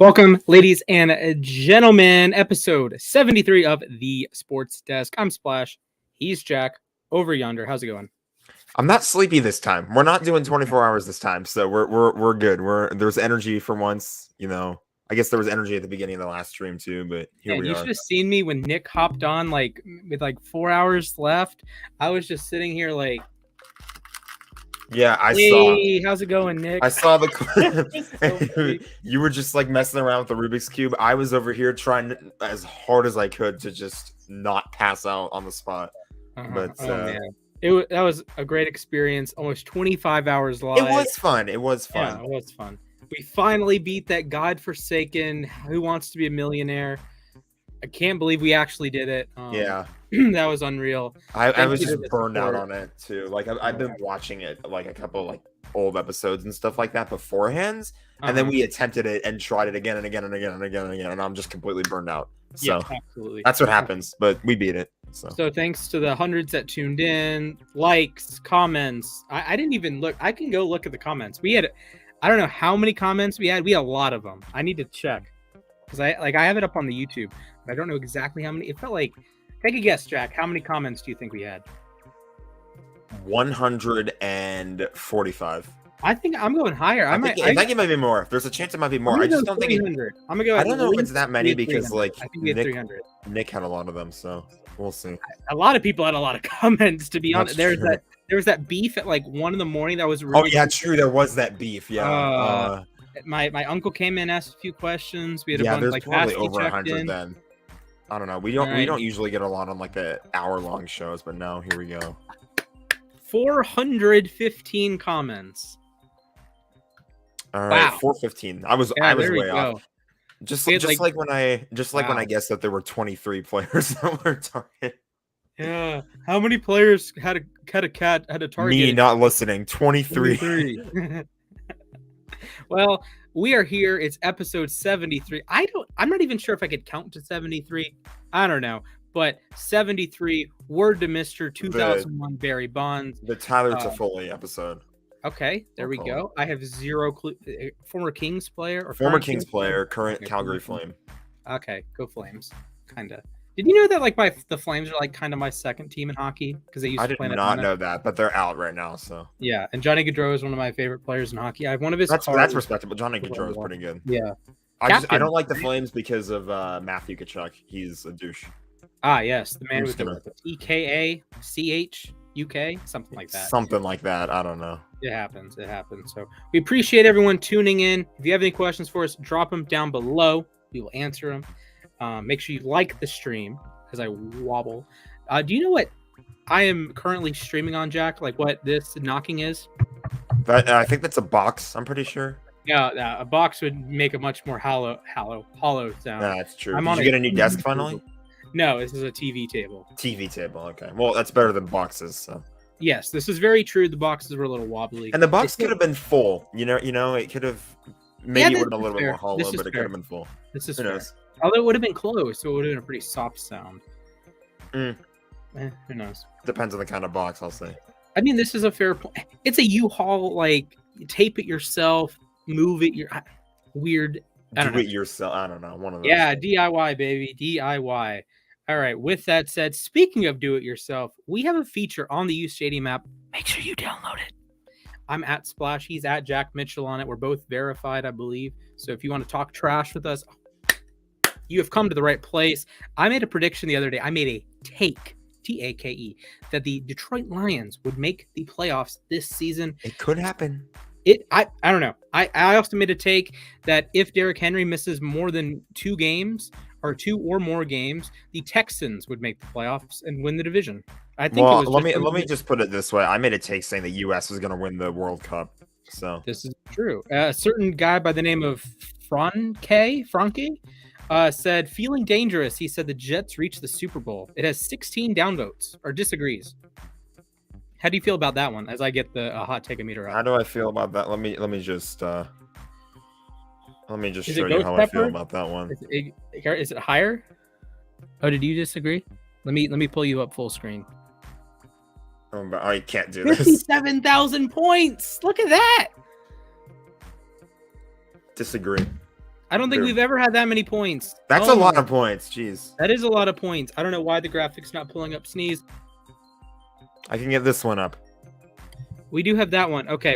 Welcome, ladies and gentlemen, episode 73 of The Sports Desk. I'm Splash. He's Jack. Over yonder. How's it going? I'm not sleepy this time. We're not doing 24 hours this time, so we're good. There's energy for once, you know. I guess there was energy at the beginning of the last stream too, but here we You are. should have seen me when Nick hopped on, with 4 hours left. I was just sitting here like, yeah, hey, how's it going, Nick? I saw the clip. You were just like messing around with the Rubik's Cube. I was over here trying as hard as I could to just not pass out on the spot. But man. That was a great experience. Almost 25 hours live. It was fun. Yeah, it was fun. We finally beat that godforsaken Who Wants to Be a Millionaire. I can't believe we actually did it. Yeah. That was unreal. I was just burned out on it too. Like I've been watching it like a couple like old episodes and stuff like that beforehand, and then we attempted it and tried it again and again and again and again and again, and I'm just completely burned out. So yeah, absolutely. That's what happens, but we beat it. So thanks to the hundreds that tuned in, likes, comments. I didn't even look. I can go look at the comments. We had, I don't know how many comments we had. We had a lot of them. I need to check because I have it up on the YouTube, but I don't know exactly how many. It felt like, take a guess, Jack. How many comments do you think we had? 145. I think I'm going higher. I think it might be more. There's a chance it might be more. I just don't think I'm gonna go. I don't know if it's that many because like I think we had 300. Nick had a lot of them, so we'll see. A lot of people had a lot of comments. To be honest, there was that beef at like 1 a.m. That was really true. There was that beef. Yeah. My uncle came in, asked a few questions. We had a bunch there's like probably over 100 then. I don't know. We don't usually get a lot on like the hour-long shows, but now here we go. 415 comments. All right, wow. 415. I was way off. Just like when I guessed that there were 23 players that were targeted. Yeah. How many players had a target? Me not listening. 23. Well, we are here. It's episode 73. I'm not even sure if I could count to 73. I don't know. But 73, word to Mr. 2001 Barry Bonds. The Tyler Toffoli episode. Okay, there we go. I have zero clue. Former Kings player or former Kings player, current Calgary Flame. Okay, go Flames. Kinda. Did you know that like the Flames are like kind of my second team in hockey because they used to play? I did not know that, but they're out right now. So yeah, and Johnny Gaudreau is one of my favorite players in hockey. I have one of his. That's respectable. Johnny Gaudreau is pretty good. Yeah, I don't like the Flames because of Matthew Tkachuk. He's a douche. Ah, yes, the man with the EKACHUK, something like that. Something like that. I don't know. It happens. So we appreciate everyone tuning in. If you have any questions for us, drop them down below. We will answer them. Make sure you like the stream as I wobble. Do you know what I am currently streaming on, Jack? Like what this knocking is? I think that's a box. I'm pretty sure. Yeah, a box would make a much more hollow sound. That's true. Did you get a new desk finally? No, this is a TV table. TV table, okay. Well, that's better than boxes, so. Yes, this is very true. The boxes were a little wobbly. And the box could have been full. You know, it could have maybe would have been a little bit more hollow, but it could have been full. This is fair. Although it would have been closed, so it would have been a pretty soft sound. Who knows? Depends on the kind of box, I'll say. I mean, this is a fair point. It's a U-Haul, like, you tape it yourself, move it, weird. Do it yourself. I don't know. One of those. Yeah, DIY, baby. DIY. All right. With that said, speaking of do it yourself, we have a feature on the uSTADIUM app. Make sure you download it. I'm at Splash. He's at Jack Mitchell on it. We're both verified, I believe. So if you want to talk trash with us, you have come to the right place. I made a prediction the other day. I made a take, Take, that the Detroit Lions would make the playoffs this season. It could happen. I don't know. I also made a take that if Derrick Henry misses more than 2 games or 2 or more games, the Texans would make the playoffs and win the division. I think. Well, let me just put it this way. I made a take saying the U.S. was going to win the World Cup. So this is true. A certain guy by the name of Franke said, feeling dangerous. He said the Jets reached the Super Bowl. It has 16 downvotes or disagrees. How do you feel about that one? As I get the hot take meter out. How do I feel about that? Let me just show you how I feel about that one. Is it higher? Oh, did you disagree? Let me pull you up full screen. Oh, but I can't do this. 57,000 points. Look at that. Disagree. I don't think True. we've ever had that many points. That's a lot of points. Jeez. That is a lot of points. I don't know why the graphic's not pulling up. Sneeze. I can get this one up. We do have that one. Okay,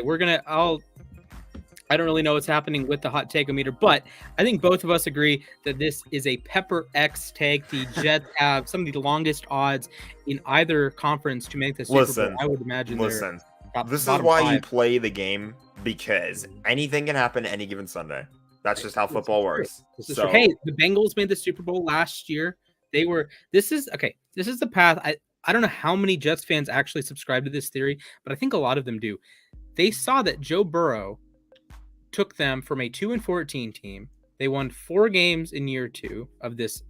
I don't really know what's happening with the hot take-o-meter, but I think both of us agree that this is a Pepper X take. The Jets have some of the longest odds in either conference to make the Super Bowl. I would imagine. Listen, this is why you play the game, because anything can happen any given Sunday. That's just how football works. So, hey, the Bengals made the Super Bowl last year. This is the path. I don't know how many Jets fans actually subscribe to this theory, but I think a lot of them do. They saw that Joe Burrow took them from a 2-14 team. They won 4 games in year 2 of this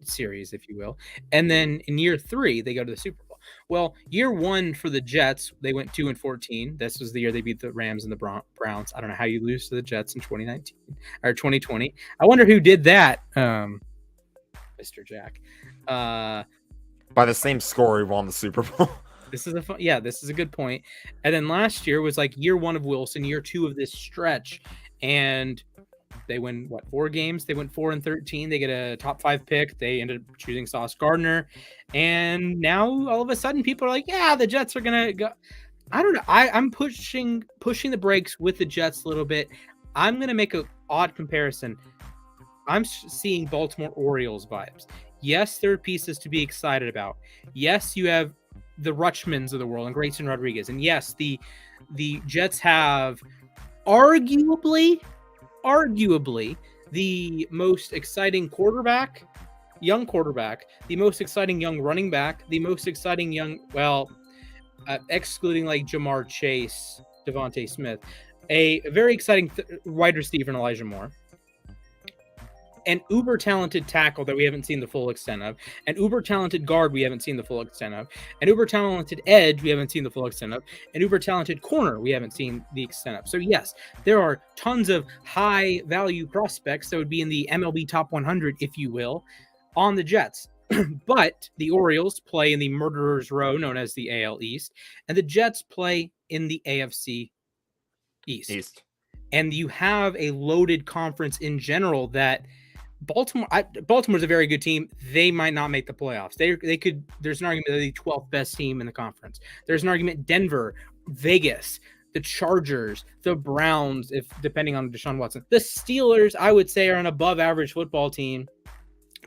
series, if you will. And then in year 3, they go to the Super Bowl. Well, year 1 for the Jets, they went 2-14. This was the year they beat the Rams and the Browns. I don't know how you lose to the Jets in 2019 or 2020. I wonder who did that, Mr. Jack. By the same score, he won the Super Bowl. This is a good point. And then last year was like year 1 of Wilson, year 2 of this stretch, and they win 4 games. They went 4-13. They get a top 5 pick. They ended up choosing Sauce Gardner, and now all of a sudden people are like, yeah, the Jets are gonna go. I don't know. I'm pushing the brakes with the Jets a little bit. I'm gonna make an odd comparison. I'm seeing Baltimore Orioles vibes. Yes, there are pieces to be excited about. Yes, you have the Rutschmans of the world and Grayson Rodriguez. And yes, the Jets have arguably the most exciting young quarterback, the most exciting young running back, the most exciting excluding like Jamar Chase, Devontae Smith, a very exciting wide receiver in Elijah Moore, an uber talented tackle that we haven't seen the full extent of, an uber talented guard we haven't seen the full extent of, an uber talented edge we haven't seen the full extent of, an uber talented corner we haven't seen the extent of. So yes, there are tons of high value prospects that would be in the MLB top 100, if you will, on the Jets. But the Orioles play in the murderer's row known as the AL East, and the Jets play in the AFC East. And you have a loaded conference in general that Baltimore's a very good team. They might not make the playoffs. They could. There's an argument they're the 12th best team in the conference. There's an argument Denver, Vegas, the Chargers, the Browns, if depending on Deshaun Watson. The Steelers, I would say, are an above average football team.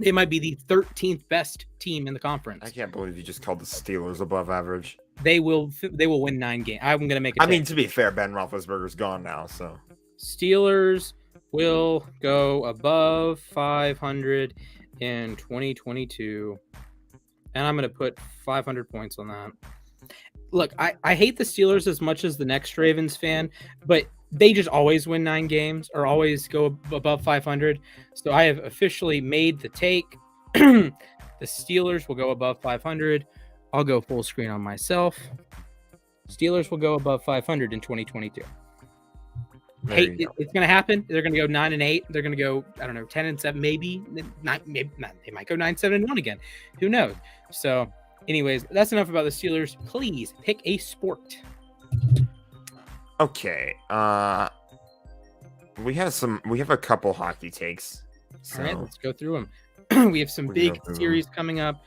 They might be the 13th best team in the conference. I can't believe you just called the Steelers above average. They will win 9 games. I'm going to make it. I mean, to be fair, Ben Roethlisberger's gone now, so Steelers will go above 500 in 2022, and I'm going to put 500 points on that. Look, I hate the Steelers as much as the next Ravens fan, but they just always win 9 games or always go above 500. So I have officially made the take. The Steelers will go above 500. I'll go full screen on myself. Steelers will go above 500 in 2022. Hey, it's going to happen. They're going to go 9-8. They're going to go, 10-7, maybe. Maybe not. They might go 9-7-1 again. Who knows? So, anyways, that's enough about the Steelers. Please pick a sport. Okay. We have a couple hockey takes. So. All right, let's go through them. We have some big series coming up.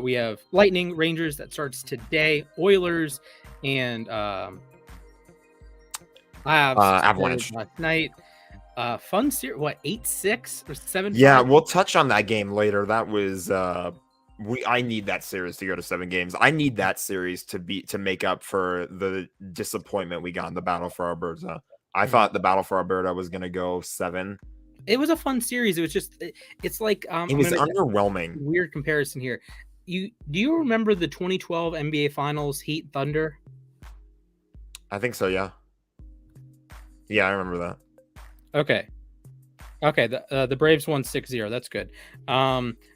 We have Lightning, Rangers that starts today. Oilers and Avalanche last night. Fun series. What, 8-6 or 7-5? Yeah, we'll touch on that game later. That was I need that series to go to 7 games. I need that series to make up for the disappointment we got in the Battle for Alberta. I thought the Battle for Alberta was going to go 7. It was a fun series. It was just, it's like it was underwhelming. Weird comparison here. Do you remember the 2012 NBA Finals Heat Thunder? I think so. Yeah. Yeah, I remember that. Okay. The Braves won 6-0. That's good.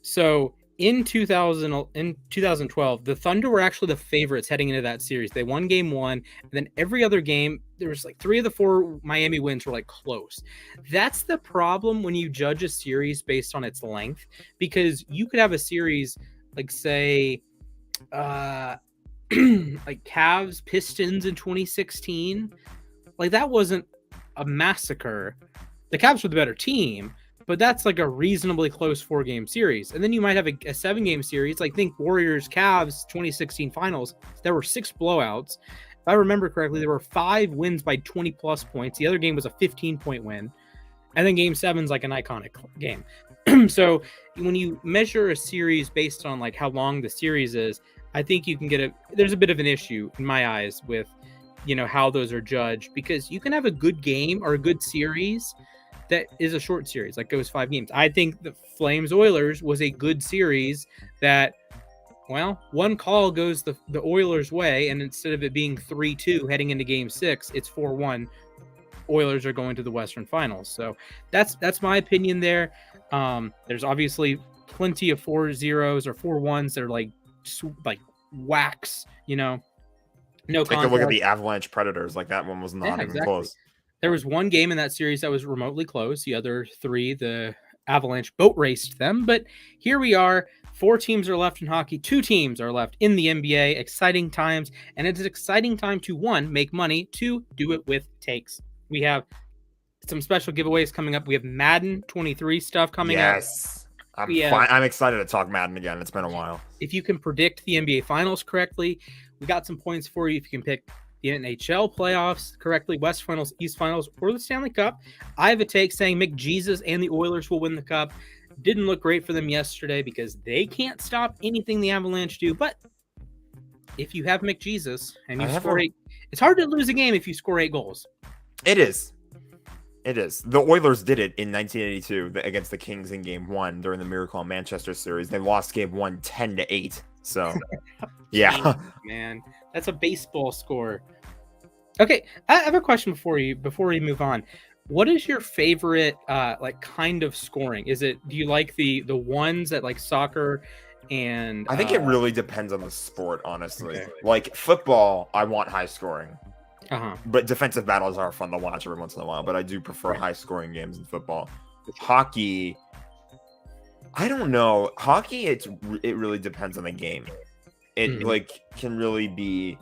So in 2012, the Thunder were actually the favorites heading into that series. They won game 1, and then every other game, there was like 3 of the 4 Miami wins were like close. That's the problem when you judge a series based on its length, because you could have a series like, say, like Cavs Pistons in 2016. Like, that wasn't a massacre. the Caps were the better team, but that's like a reasonably close 4-game series. And then you might have a 7-game series. Like think Warriors Cavs 2016 finals. There were 6 blowouts. If I remember correctly, there were 5 wins by 20 plus points. The other game was a 15-point win. And then game 7's like an iconic game. So when you measure a series based on like how long the series is, I think you can get there's a bit of an issue in my eyes with, how those are judged, because you can have a good game or a good series that is a short series, like goes 5 games. I think the Flames Oilers was a good series that, well, one call goes the Oilers' way, and instead of it being 3-2 heading into game 6, it's 4-1. Oilers are going to the Western Finals. So that's my opinion there. There's obviously plenty of 4-0s or 4-1s that are like wax, no Take contact. a look at the Avalanche Predators. Like that one was not even close. There was one game in that series that was remotely close. The other 3, the Avalanche boat raced them. But here we are. 4 teams are left in hockey. 2 teams are left in the NBA. Exciting times. And it's an exciting time to, 1, make money. 2, do it with takes. We have some special giveaways coming up. We have Madden 23 stuff coming up. Yes. I'm excited to talk Madden again. It's been a while. If you can predict the NBA Finals correctly, we got some points for you. If you can pick the NHL playoffs correctly, West Finals, East Finals, or the Stanley Cup. I have a take saying McJesus and the Oilers will win the Cup. Didn't look great for them yesterday because they can't stop anything the Avalanche do. But if you have McJesus and you score 8, it's hard to lose a game if you score 8 goals. It is. The Oilers did it in 1982 against the Kings in Game 1 during the Miracle on Manchester series. They lost Game 1 10-8. So, yeah. Man, that's a baseball score. Okay, I have a question for you before we move on. What is your favorite kind of scoring? Do you like the ones that like soccer and I think it really depends on the sport, honestly. Okay. Like football, I want high scoring. Uh-huh. But defensive battles are fun to watch every once in a while, but I do prefer high scoring games in football. Hockey, I don't know. Hockey, it really depends on the game. It can really be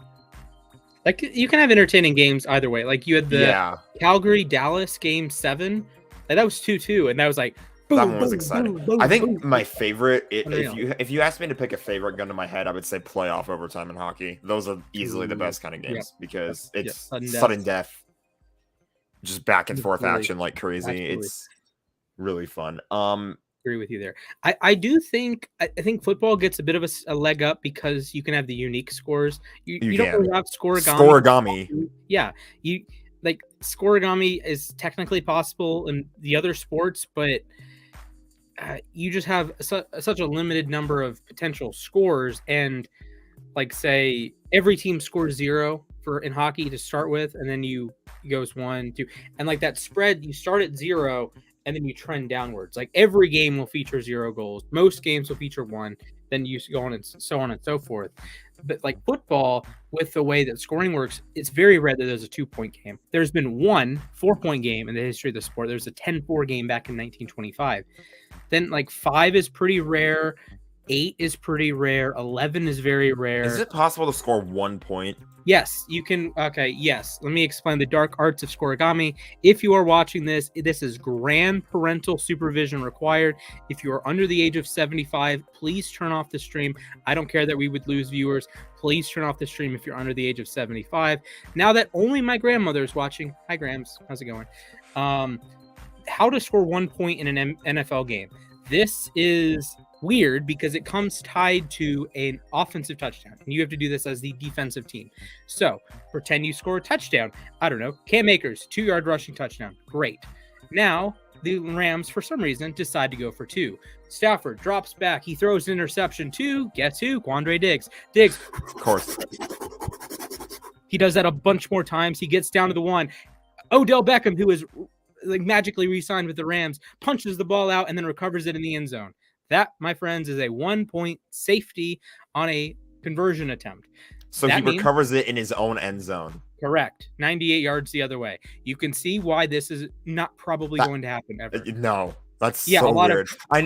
like you can have entertaining games either way. Like you had the Calgary Dallas game 7, like that was 2-2, and that was like boom, that one was boom, exciting. boom, boom, I think boom. my favorite, if you asked me to pick a favorite gun to my head, I would say playoff overtime in hockey. Those are easily the best kind of games because it's sudden death, just back and forth action like crazy. Absolutely. It's really fun. Agree with you there. I do think I think football gets a bit of a leg up because you can have the unique scores. You don't really have scoregami. Yeah, scoregami is technically possible in the other sports, but you just have such a limited number of potential scores, and like say every team scores 0 in hockey to start with, and then you goes 1, 2, and like that spread, you start at 0 and then you trend downwards. Like every game will feature 0 goals. Most games will feature 1. Then you go on and so on and so forth. But like football, with the way that scoring works, it's very rare that there's a 2-point game. There's been 1 4-point game in the history of the sport. There's a 10-4 game back in 1925. Then like 5 is pretty rare. 8 is pretty rare. 11 is very rare. Is it possible to score 1 point? Yes, you can. Okay, yes. Let me explain the dark arts of scoregami. If you are watching this is grand parental supervision required. If you are under the age of 75, please turn off the stream. I don't care that we would lose viewers. Please turn off the stream if you're under the age of 75. Now that only my grandmother is watching. Hi, Grams. How's it going? How to score 1 point in an NFL game. This is weird because it comes tied to an offensive touchdown, and you have to do this as the defensive team. So pretend you score a touchdown. I don't know, Cam Akers 2-yard rushing touchdown. Great. Now the Rams, for some reason, decide to go for 2. Stafford drops back. He throws an interception to, guess who? Quandre Diggs. Of course. He does that a bunch more times. He gets down to the 1. Odell Beckham, who is like magically re-signed with the Rams, punches the ball out and then recovers it in the end zone. That, my friends, is a 1-point safety on a conversion attempt. So he recovers it in his own end zone. Correct. 98 yards the other way. You can see why this is not probably going to happen ever. No, that's so weird. I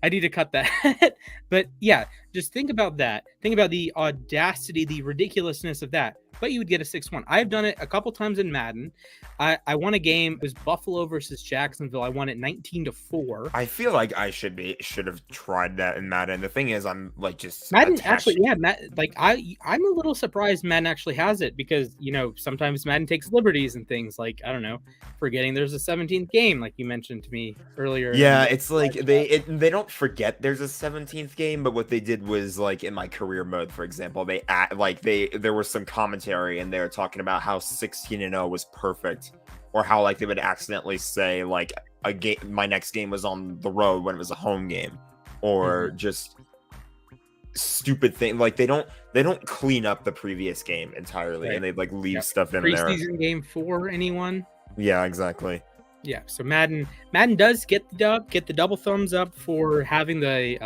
need to cut that. But yeah, just think about that. Think about the audacity, the ridiculousness of that. but you would get a 6-1. I've done it a couple times in Madden. I won a game. It was Buffalo versus Jacksonville. I won it 19-4. I feel like I should have tried that in Madden. The thing is, I'm like just Madden attached. actually, yeah, like I'm a little surprised Madden actually has it because sometimes Madden takes liberties and things like I don't know, forgetting there's a 17th game like you mentioned to me earlier. Yeah, it's like they don't forget there's a 17th game, but what they did was like in my career mode, for example, there was some commentary and they were talking about how 16-0 was perfect, or how like they would accidentally say like a game, my next game was on the road when it was a home game, or just stupid thing. Like they don't clean up the previous game entirely, right. And they like leave stuff in there. Preseason game 4, anyone? Yeah, exactly. Yeah, so Madden does get the double thumbs up for having the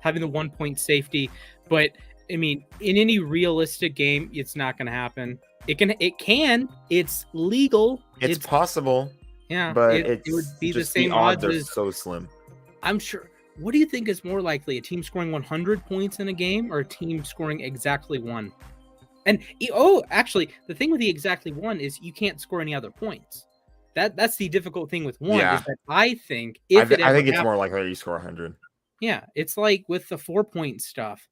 1-point safety, but I mean, in any realistic game, it's not going to happen. It's legal. It's possible. Yeah, but it would be the same odds are as so slim. I'm sure. What do you think is more likely, a team scoring 100 points in a game or a team scoring exactly 1? And actually, the thing with the exactly 1 is you can't score any other points. That's the difficult thing with 1. Is that I think it's more likely you score 100. Yeah, it's like with the 4-point stuff.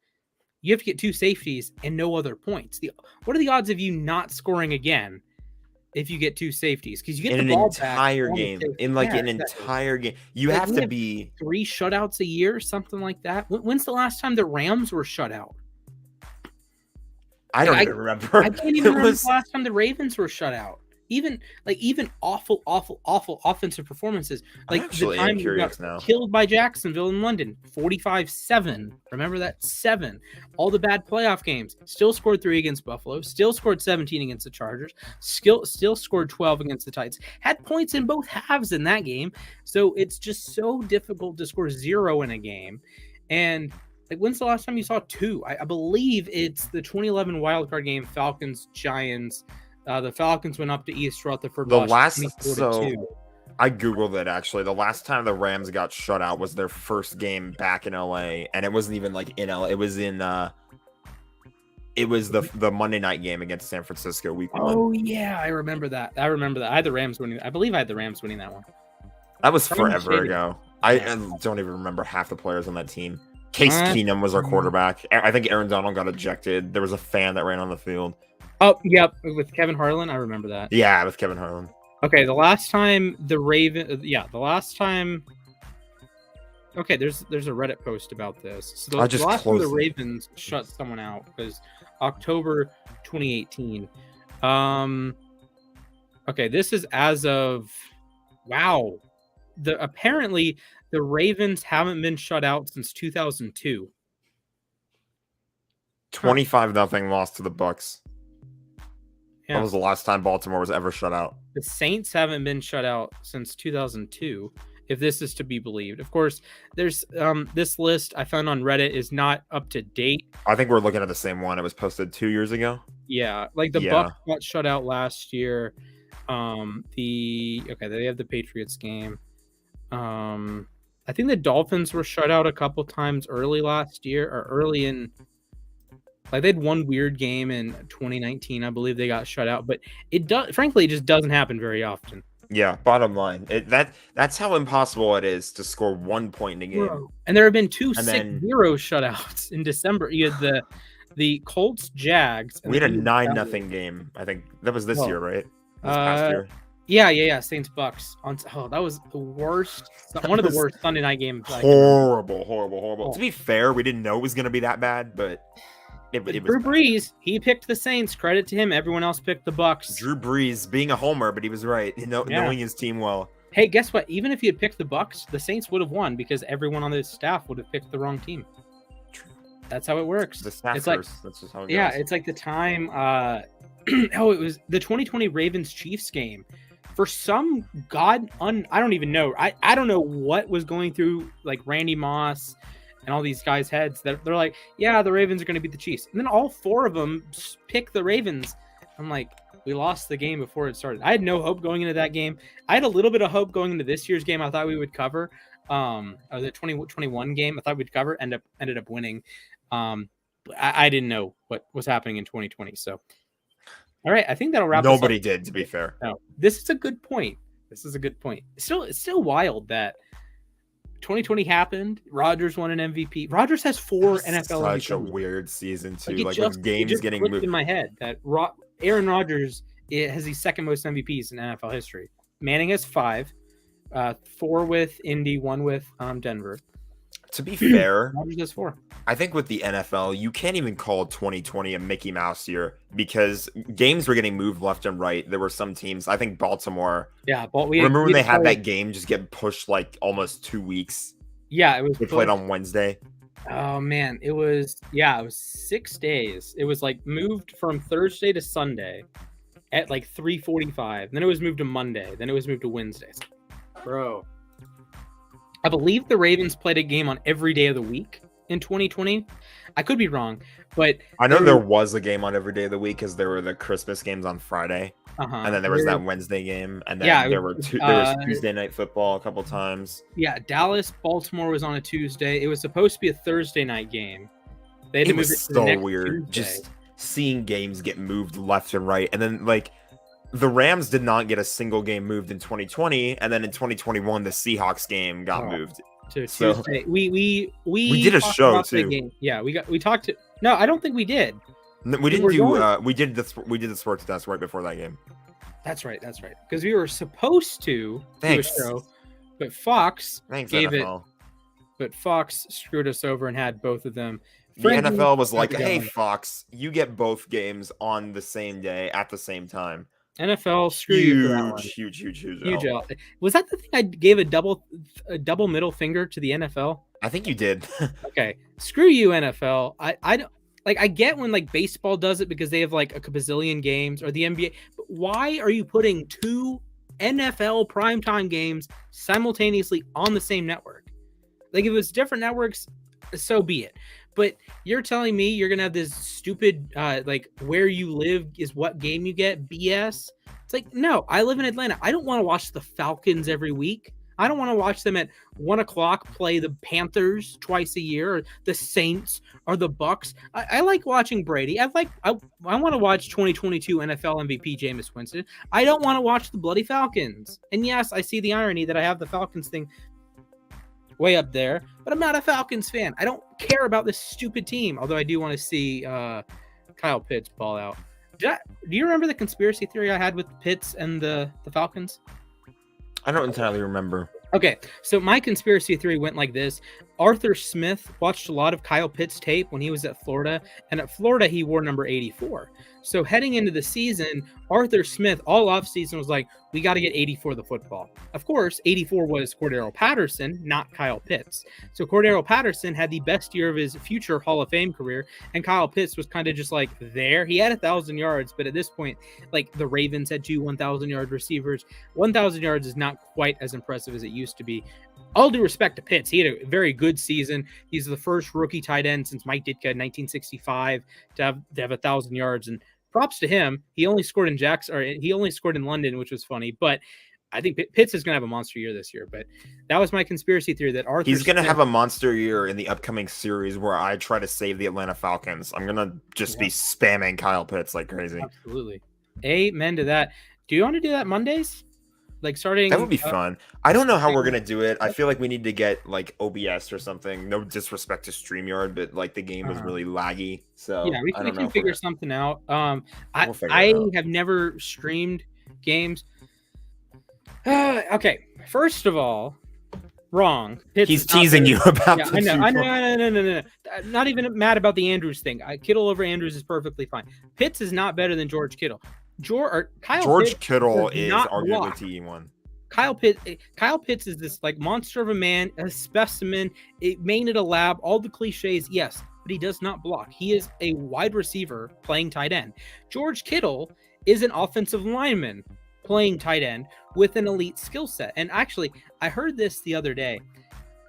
You have to get 2 safeties and no other points. What are the odds of you not scoring again if you get 2 safeties? Because you get in the ball an entire back game. In like an entire game. You have to be 3 shutouts a year, something like that. When's the last time the Rams were shut out? I don't even remember. I can't even remember the last time the Ravens were shut out. Even awful offensive performances. Like the time we got killed by Jacksonville in London, 45-7. Remember that? 7. All the bad playoff games. Still scored 3 against Buffalo. Still scored 17 against the Chargers. Still scored 12 against the Titans. Had points in both halves in that game. So it's just so difficult to score 0 in a game. And like, when's the last time you saw 2? I believe it's the 2011 wildcard game, Falcons-Giants. The Falcons went up to East Rutherford. I googled it actually. The last time the Rams got shut out was their first game back in LA, and it wasn't even like in LA. It was in it was the Monday night game against San Francisco week 1. Oh yeah, I remember that. I had the Rams winning. I believe I had the Rams winning that one. That was forever ago. I don't even remember half the players on that team. Case Keenum was our quarterback. I think Aaron Donald got ejected. There was a fan that ran on the field. Oh, yep, with Kevin Harlan, I remember that. Yeah, with Kevin Harlan. Okay, the last time Okay, there's a Reddit post about this. So the last time the Ravens shut someone out was October 2018. Okay, this is as of apparently the Ravens haven't been shut out since 2002. 25-0 loss to the Bucks. Yeah. That was the last time Baltimore was ever shut out. The Saints haven't been shut out since 2002, if this is to be believed. Of course, there's this list I found on Reddit is not up to date. I think we're looking at the same one. It was posted 2 years ago. Yeah, like the Bucks got shut out last year. They have the Patriots game. I think the Dolphins were shut out a couple times early last year, or early in. Like they had one weird game in 2019, I believe they got shut out, but it just doesn't happen very often. Yeah, bottom line, that's how impossible it is to score 1 point in a game. Bro. And there have been 2 6-0 shutouts in December. You had the Colts Jags. We had a 9-0 game. I think that was this year, right? This past year. Yeah. Saints Bucks. That was the worst. One of the worst Sunday night games. Horrible. To be fair, we didn't know it was going to be that bad, but. Drew Brees, he picked the Saints. Credit to him. Everyone else picked the Bucks. Drew Brees being a homer, but he was right. Knowing his team well. Hey, guess what? Even if he had picked the Bucks, the Saints would have won because everyone on the staff would have picked the wrong team. True. That's how it works. The staff it's first. That's just how it goes. Yeah, it's like the time. It was the 2020 Ravens Chiefs game. For some I don't even know. I don't know what was going through like Randy Moss and all these guys' heads that they're like, yeah, the Ravens are going to beat the Chiefs. And then all 4 of them pick the Ravens. I'm like, we lost the game before it started. I had no hope going into that game. I had a little bit of hope going into this year's game. I thought we would cover. Or the 2021 game, I thought we'd cover. Ended up winning. I didn't know what was happening in 2020. So All right, I think that'll wrap Nobody us up. did, to be fair. No, this is a good point. It's still wild that 2020 happened. Rodgers won an MVP. Rodgers has 4 NFL MVPs. Such a weird season too. Like with games getting moved in my head that Aaron Rodgers has the second most MVPs in NFL history. Manning has 5, 4 with Indy, 1 with Denver. To be fair, Rodgers has 4. I think with the NFL, you can't even call 2020 a Mickey Mouse year because games were getting moved left and right. There were some teams, I think Baltimore. Yeah, remember when they had that game just get pushed like almost 2 weeks? Yeah, it was. They played on Wednesday. Oh man, it was 6 days. It was like moved from Thursday to Sunday at like 3:45. Then it was moved to Monday. Then it was moved to Wednesday. Bro, I believe the Ravens played a game on every day of the week in 2020. I could be wrong, but I know there was a game on every day of the week because there were the Christmas games on Friday, and then there was that Wednesday game, and then there was Tuesday night football a couple times. Yeah, Dallas, Baltimore was on a Tuesday. It was supposed to be a Thursday night game. It was so weird, just seeing games get moved left and right, and then like the Rams did not get a single game moved in 2020, and then in 2021 the Seahawks game got moved. To Tuesday. We did a show too. Game. Yeah, we talked to. No, I don't think we did. No, we didn't do. We did the sports desk right before that game. That's right. Because we were supposed to do a show, but Fox gave NFL. But Fox screwed us over and had both of them. The NFL was like, "Hey, Fox, you get both games on the same day at the same time." NFL, screw you for that one. Huge. Was that the thing I gave a double middle finger to the NFL? I think you did. Okay, screw you, NFL. I don't like. I get when like baseball does it because they have like a bazillion games, or the NBA. But why are you putting 2 NFL primetime games simultaneously on the same network? Like if it was different networks, so be it. But you're telling me you're going to have this stupid, like, where you live is what game you get BS? It's like, no, I live in Atlanta. I don't want to watch the Falcons every week. I don't want to watch them at 1 o'clock play the Panthers twice a year, or the Saints, or the Bucks. I like watching Brady. I want to watch 2022 NFL MVP Jameis Winston. I don't want to watch the bloody Falcons. And yes, I see the irony that I have the Falcons thing way up there, but I'm not a Falcons fan. I don't care about this stupid team, although I do want to see Kyle Pitts ball out. Do you remember the conspiracy theory I had with Pitts and the Falcons? I don't entirely remember. Okay, so my conspiracy theory went like this. Arthur Smith watched a lot of Kyle Pitts tape when he was at Florida, and at Florida he wore number 84. So heading into the season, Arthur Smith all offseason was like, we got to get 84 the football. Of course, 84 was Cordero Patterson, not Kyle Pitts. So Cordero Patterson had the best year of his future Hall of Fame career, and Kyle Pitts was kind of just like there. He had 1,000 yards, but at this point, like the Ravens had 2 1,000-yard receivers. 1,000 yards is not quite as impressive as it used to be. All due respect to Pitts, he had a very good season. He's the first rookie tight end since Mike Ditka in 1965 to have 1,000 yards, and props to him. He only scored in London, which was funny. But I think Pitts is going to have a monster year this year. But that was my conspiracy theory that Arthur. He's going to have a monster year in the upcoming series where I try to save the Atlanta Falcons. I'm going to just be spamming Kyle Pitts like crazy. Absolutely. Amen to that. Do you want to do that Mondays? Like starting, that would be fun. I don't know how we're gonna do it. I feel like we need to get like OBS or something. No disrespect to StreamYard, but like the game was really laggy. So yeah, we can figure something out. I have never streamed games. Okay, first of all, wrong. He's teasing you about. Yeah, I know. No. Not even mad about the Andrews thing. Kittle over Andrews is perfectly fine. Pitts is not better than George Kittle. George Kittle is arguably TE1. Kyle Pitts is this like monster of a man, a specimen, made it a lab, all the cliches, yes, but he does not block. He is a wide receiver playing tight end. George Kittle is an offensive lineman playing tight end with an elite skill set. And actually, I heard this the other day.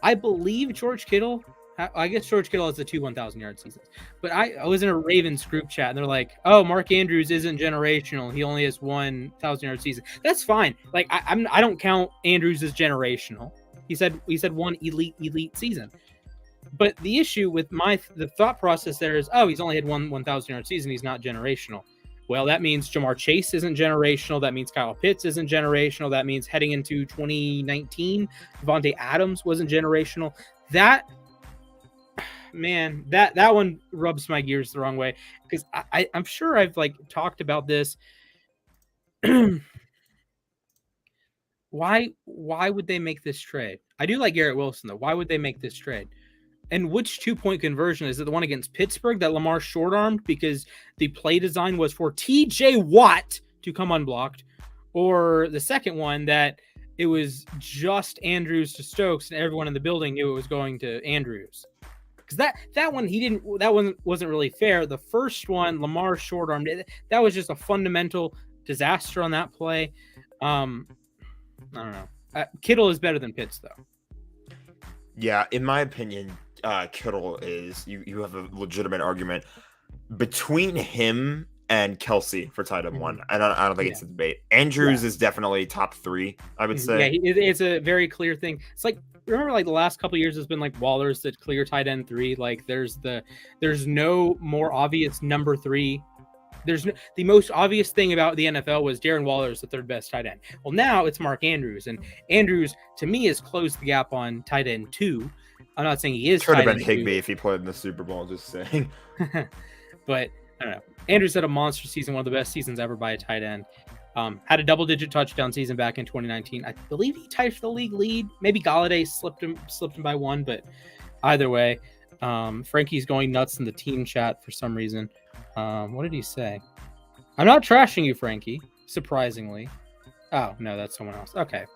I believe George Kittle has the 2 1,000-yard seasons. But I was in a Ravens group chat, and they're like, oh, Mark Andrews isn't generational. He only has 1 1,000-yard season. That's fine. Like, I don't count Andrews as generational. He said one elite season. But the issue with the thought process there is, oh, he's only had 1 1,000-yard season. He's not generational. Well, that means Jamar Chase isn't generational. That means Kyle Pitts isn't generational. That means heading into 2019, Devontae Adams wasn't generational. That one rubs my gears the wrong way, because I'm sure I've like talked about this. Why would they make this trade? I do like Garrett Wilson though. Why would they make this trade? And which 2-point conversion? Is it the one against Pittsburgh that Lamar short-armed because the play design was for TJ Watt to come unblocked? Or the second one that it was just Andrews to Stokes and everyone in the building knew it was going to Andrews? Because that one wasn't really fair. The first one, Lamar short-armed, that was just a fundamental disaster on that play. I don't know. Kittle is better than Pitts though. Yeah, in my opinion, Kittle is, you have a legitimate argument between him and Kelsey for tight end one. I don't think it's a debate. Andrews is definitely top 3, I would say. Yeah, it's a very clear thing. It's like, remember like the last couple of years has been like Waller's the clear tight end 3. Like there's no more obvious number 3. The most obvious thing about the NFL was Darren Waller is the 3rd best tight end. Well, now it's Mark Andrews, and Andrews to me has closed the gap on tight end 2. I'm not saying he is. Could have been Higbee if he played in the Super Bowl. Just saying. But I don't know. Andrews had a monster season, one of the best seasons ever by a tight end. Had a double-digit touchdown season back in 2019. I believe he tied for the league lead. Maybe Galladay slipped him by 1, but either way, Frankie's going nuts in the team chat for some reason. What did he say? I'm not trashing you, Frankie. Surprisingly. Oh no, that's someone else. Okay.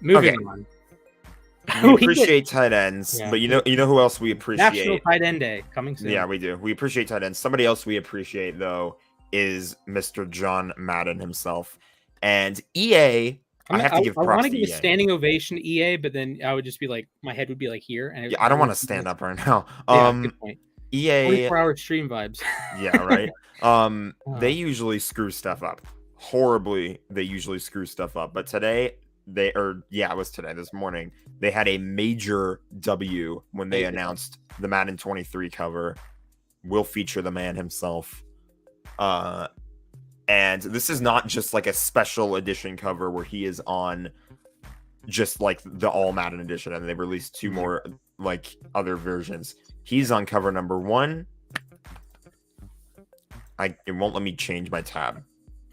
Moving on. We appreciate tight ends, but you know who else we appreciate? National Tight End Day coming soon. Yeah, we do. We appreciate tight ends. Somebody else we appreciate though is Mr. John Madden himself. And EA, I have to give props to EA. I want to give a standing ovation to EA, but then I would just be like, my head would be like here. And I don't want to stand up right now. Good point. EA 24-hour stream vibes. Yeah, right. They usually screw stuff up horribly. They usually screw stuff up, but today it was today, this morning, they had a major W when they announced the Madden 23 cover will feature the man himself. And this is not just like a special edition cover where he is on just like the all Madden edition, and they released 2 more like other versions. He's on cover number 1. It won't let me change my tab.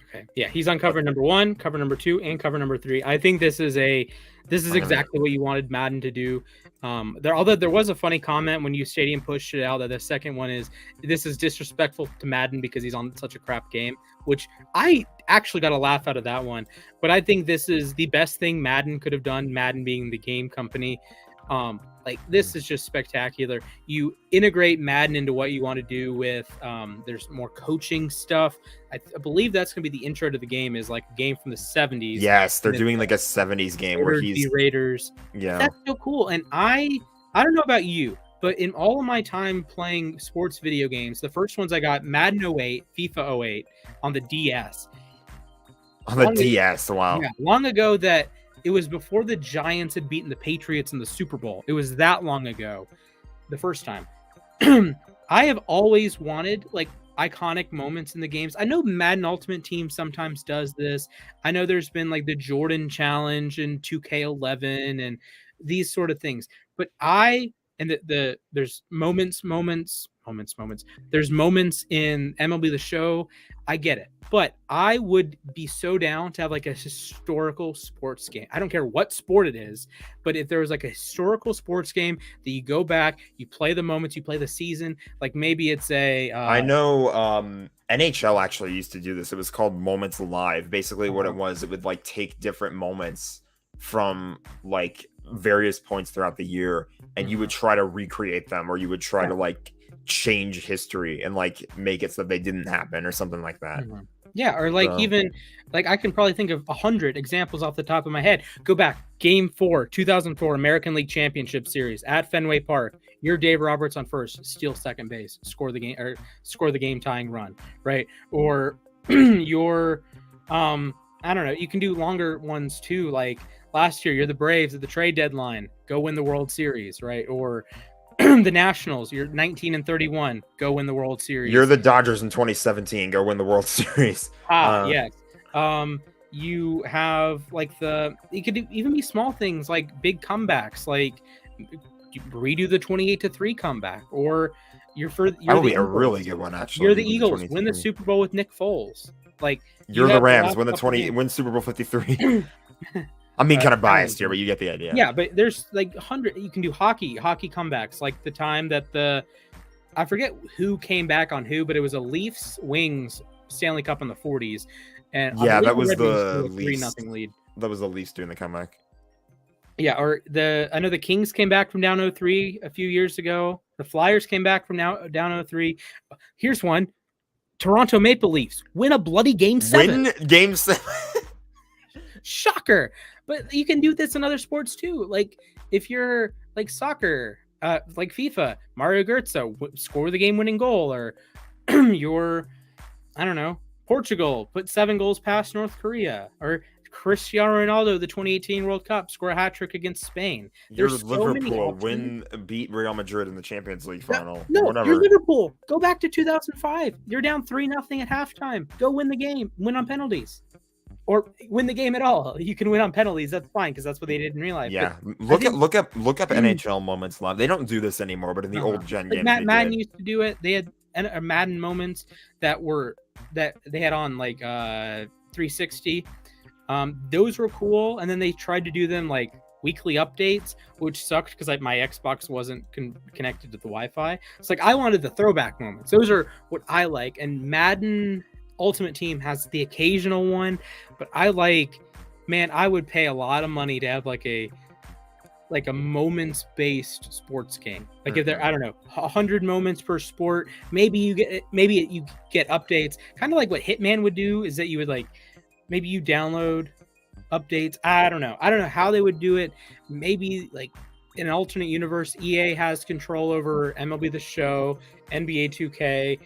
Okay. Yeah, he's on cover number 1, cover number 2, and cover number 3. I think this is exactly what you wanted Madden to do. Although there was a funny comment when uSTADIUM pushed it out that the second one is disrespectful to Madden because he's on such a crap game, which I actually got a laugh out of that one. But I think this is the best thing Madden could have done, Madden being the game company. This is just spectacular. You integrate Madden into what you want to do with, there's more coaching stuff. I believe that's going to be the intro to the game, is like a game from the 70s. Yes, they're doing like a 70s game where he's the Raiders. Yeah. That's so cool. And I don't know about you, but in all of my time playing sports video games, the first ones I got, Madden 08, FIFA 08 on the DS. On the DS, wow. Yeah, long ago that it was before the Giants had beaten the Patriots in the Super Bowl. It was that long ago, the first time. I have always wanted like iconic moments in the games. I know Madden Ultimate Team sometimes does this. I know there's been like the Jordan Challenge and 2K11 and these sort of things. But there's moments. There's moments in MLB The Show. I get it. But I would be so down to have like a historical sports game. I don't care what sport it is, but if there was like a historical sports game that you go back, you play the moments, you play the season, like maybe it's I know NHL actually used to do this. It was called Moments Live. Basically what it was, it would like take different moments from like various points throughout the year, and you would try to recreate them, or you would try to like change history and like make it so that they didn't happen or something like that. Yeah, or like even like I can probably think of 100 examples off the top of my head. Go back, Game 4, 2004 American League Championship Series at Fenway Park. You're Dave Roberts on first, steal second base, score the game tying run, right? Or you're I don't know. You can do longer ones too. Like last year, you're the Braves at the trade deadline. Go win the World Series, right? Or the Nationals, you're 19-31. Go win the World Series. You're the Dodgers in 2017. Go win the World Series. Yes. You have like it could even be small things like big comebacks, like redo the 28-3 comeback, or that would be a really good one. Actually, you're the Eagles, win the Super Bowl with Nick Foles. Like you're the Rams, win Super Bowl 53. I'm being kind of biased here, but you get the idea. Yeah, but there's like 100. You can do hockey comebacks, like the time that I forget who came back on who, but it was a Leafs Wings Stanley Cup in the 40s, and yeah, that was the Leafs 3-0 lead. That was the Leafs doing the comeback. Yeah, or I know the Kings came back from down 0-3 a few years ago. The Flyers came back from down 0-3. Here's one: Toronto Maple Leafs win a bloody Game 7. Win Game 7. Shocker. But you can do this in other sports too. Like if you're like soccer, like FIFA, Mario Götze score the game-winning goal, or you're, I don't know, Portugal put 7 goals past North Korea, or Cristiano Ronaldo, the 2018 World Cup, score a hat trick against Spain. There's Liverpool beat Real Madrid in the Champions League final. No, you're Liverpool. Go back to 2005. You're down 3-0 at halftime. Go win the game. Win on penalties. Or win the game at all. You can win on penalties. That's fine because that's what they did in real life. Yeah, look up NHL moments live. They don't do this anymore, but in the old gen games, Madden used to do it. They had Madden moments that they had on like 360. Those were cool, and then they tried to do them like weekly updates, which sucked because my Xbox wasn't connected to the Wi-Fi. It's like I wanted the throwback moments. Those are what I like, and Madden Ultimate Team has the occasional one, but I would pay a lot of money to have like a moments-based sports game. Like if there, I don't know, 100 moments per sport, maybe you get updates, kind of like what Hitman would do. Is that you would like maybe you download updates. I don't know how they would do it. Maybe like in an alternate universe, EA has control over MLB The Show, NBA 2K.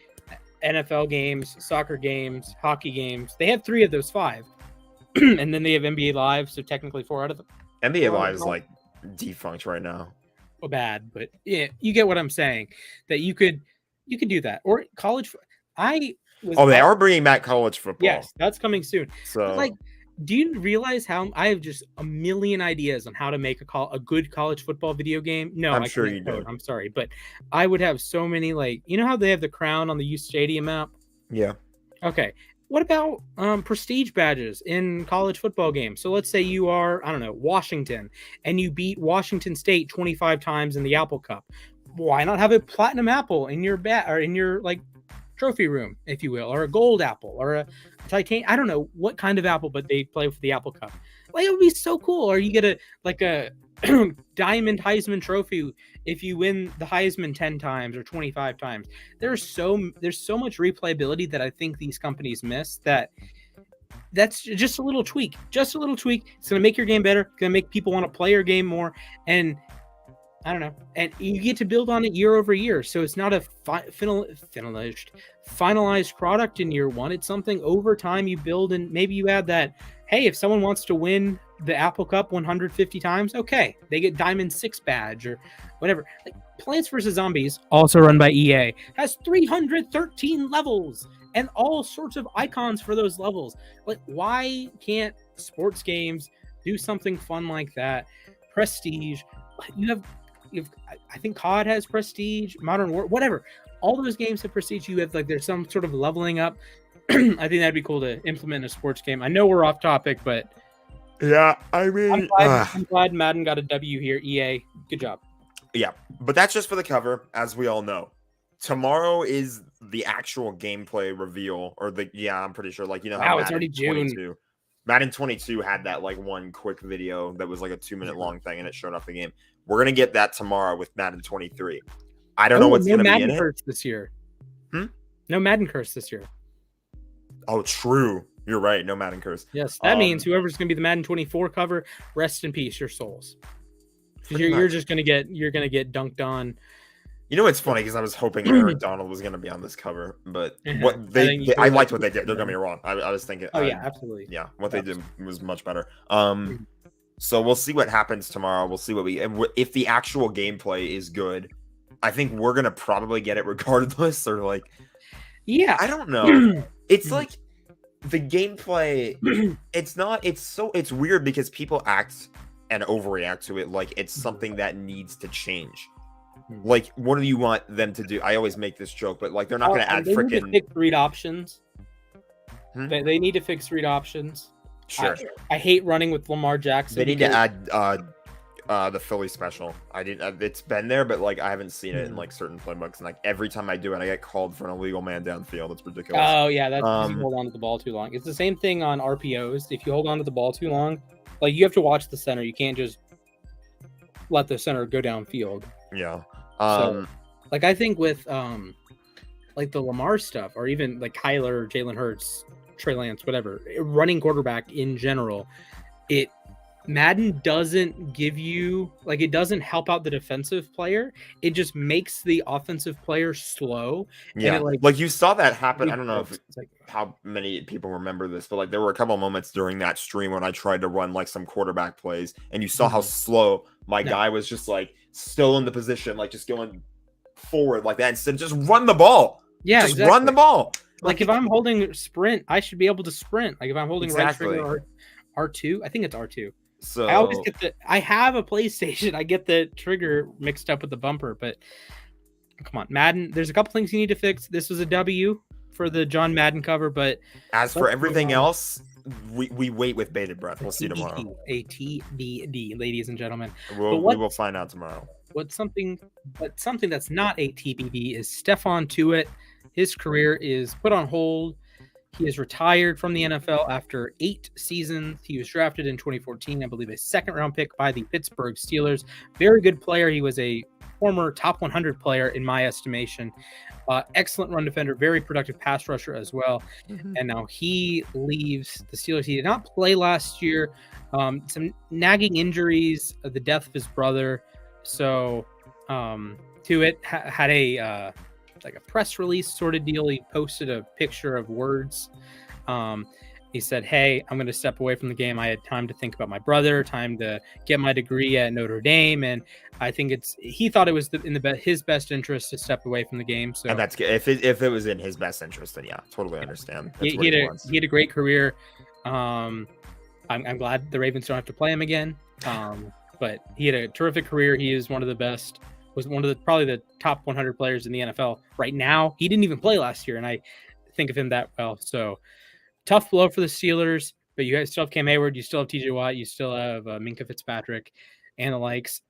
NFL games, soccer games, hockey games. They have 3 of those 5. And then they have NBA Live, so technically 4 out of them. NBA Live is like defunct right now. Well, bad, but yeah, you get what I'm saying. That you could do that. Or college. They are bringing back college football. Yes, that's coming soon. So but like, do you realize how I have just a million ideas on how to make a good college football video game? No, I'm sure you do. I'm sorry, but I would have so many, like, you know how they have the crown on the uSTADIUM app? Yeah. Okay. What about prestige badges in college football games? So let's say you are, I don't know, Washington, and you beat Washington State 25 times in the Apple Cup. Why not have a platinum apple in your like trophy room, if you will, or a gold apple, or a titanium? I don't know what kind of apple, but they play for the Apple Cup. Like, it would be so cool. Or you get a diamond Heisman trophy if you win the Heisman 10 times or 25 times. There's so much replayability that I think these companies miss. That's just a little tweak. It's going to make your game better. Going to make people want to play your game more. And I don't know. And you get to build on it year over year. So it's not a finalized product in year one. It's something over time you build, and maybe you add that, hey, if someone wants to win the Apple Cup 150 times, okay, they get Diamond 6 badge or whatever. Like Plants vs. Zombies, also run by EA, has 313 levels and all sorts of icons for those levels. Like, why can't sports games do something fun like that? Prestige. I think COD has prestige, Modern War, whatever. All those games have prestige. You have, like, there's some sort of leveling up. I think that'd be cool to implement in a sports game. I know we're off topic, but yeah, I mean, I'm glad Madden got a W here. EA, good job. Yeah, but that's just for the cover, as we all know. Tomorrow is the actual gameplay reveal, I'm pretty sure. Like, you know how it's already June. Madden 22 had that like one quick video that was like a 2-minute long thing, and it showed off the game. We're gonna get that tomorrow with Madden 23. I don't know what's gonna be in it this year. No Madden curse this year. Oh, true. You're right. No Madden curse. Yes, that means whoever's gonna be the Madden 24 cover, rest in peace, your souls. You're gonna get dunked on. You know what's funny, because I was hoping Eric Donald was going to be on this cover, but I liked what they did. Don't get me wrong. I was thinking. Oh yeah, absolutely. Yeah, what they did was much better. So we'll see what happens tomorrow. We'll see if the actual gameplay is good. I think we're gonna probably get it regardless, or like, yeah, I don't know. It's like the gameplay. It's weird because people act and overreact to it like it's something that needs to change. Like, what do you want them to do? I always make this joke, but like, they're not going to add they need to freaking. fix read options. They need to fix read options. Sure. I hate running with Lamar Jackson. They need to add the Philly special. It's been there, but like I haven't seen it in like certain playbooks, and like every time I do it, I get called for an illegal man downfield. It's ridiculous. Oh yeah, that's because you hold on to the ball too long. It's the same thing on RPOs. If you hold on to the ball too long, like you have to watch the center. You can't just let the center go downfield. Yeah. So, like I think with like the Lamar stuff, or even like Kyler, Jalen Hurts, Trey Lance, whatever, running quarterback in general, Madden doesn't give you, like, it doesn't help out the defensive player. It just makes the offensive player slow. Yeah, and it, like you saw that happen. I don't know how many people remember this, but like there were a couple of moments during that stream when I tried to run like some quarterback plays, and you saw how slow my guy was, just like still in the position, like just going forward like that, instead just run the ball. Yeah, just run the ball. Like if I'm holding sprint, I should be able to sprint. Like if I'm holding right trigger or R2, I think it's R2. So I always get I have a PlayStation. I get the trigger mixed up with the bumper, but come on, Madden. There's a couple things you need to fix. This was a W for the John Madden cover, but as for everything else, we wait with bated breath. We'll see tomorrow. A TBD, ladies and gentlemen. We will find out tomorrow. But something that's not a TBD is Stephon Tuitt. His career is put on hold. He is retired from the NFL after 8 seasons. He was drafted in 2014, I believe, a second-round pick by the Pittsburgh Steelers. Very good player. He was a former top 100 player in my estimation. Excellent run defender, very productive pass rusher as well. And now he leaves the Steelers. He did not play last year. Some nagging injuries, the death of his brother. So Tuitt had a like a press release sort of deal. He posted a picture of words. He said, "Hey, I'm going to step away from the game. I had time to think about my brother, time to get my degree at Notre Dame, and I think he thought it was in his best interest to step away from the game." So, and that's good. If it was in his best interest, then yeah, totally understand. He had a great career. I'm glad the Ravens don't have to play him again. But he had a terrific career. He is one of the best. Was one of probably the top 100 players in the NFL right now. He didn't even play last year, and I think of him that well. So tough blow for the Steelers, but you guys still have Cam Hayward, you still have TJ Watt, you still have Minkah Fitzpatrick and the likes.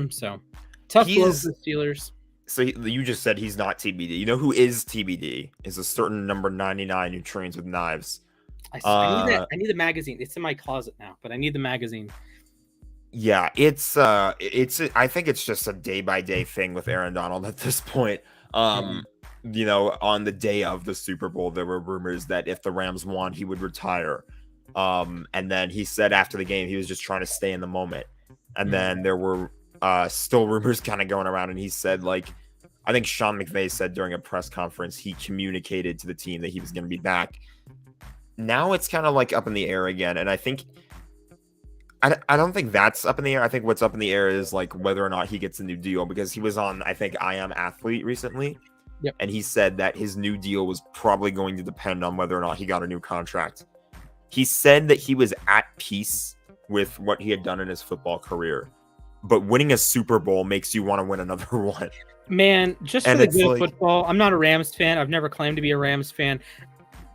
So tough blow for the Steelers. So you just said he's not TBD. You know who is TBD? Is a certain number 99 who trains with knives. I need the magazine. It's in my closet now, but I need the magazine. Yeah, I think it's just a day-by-day thing with Aaron Donald at this point. You know, on the day of the Super Bowl, there were rumors that if the Rams won, he would retire. And then he said after the game, he was just trying to stay in the moment. And then there were still rumors kind of going around, and he said, like, I think Sean McVay said during a press conference, he communicated to the team that he was going to be back. Now it's kind of like up in the air again, and I think I don't think that's up in the air. I think what's up in the air is like whether or not he gets a new deal, because he was on, I think, I Am Athlete recently. Yep. And he said that his new deal was probably going to depend on whether or not he got a new contract. He said that he was at peace with what he had done in his football career, but winning a Super Bowl makes you want to win another one. Man, just for the good of football, I'm not a Rams fan. I've never claimed to be a Rams fan.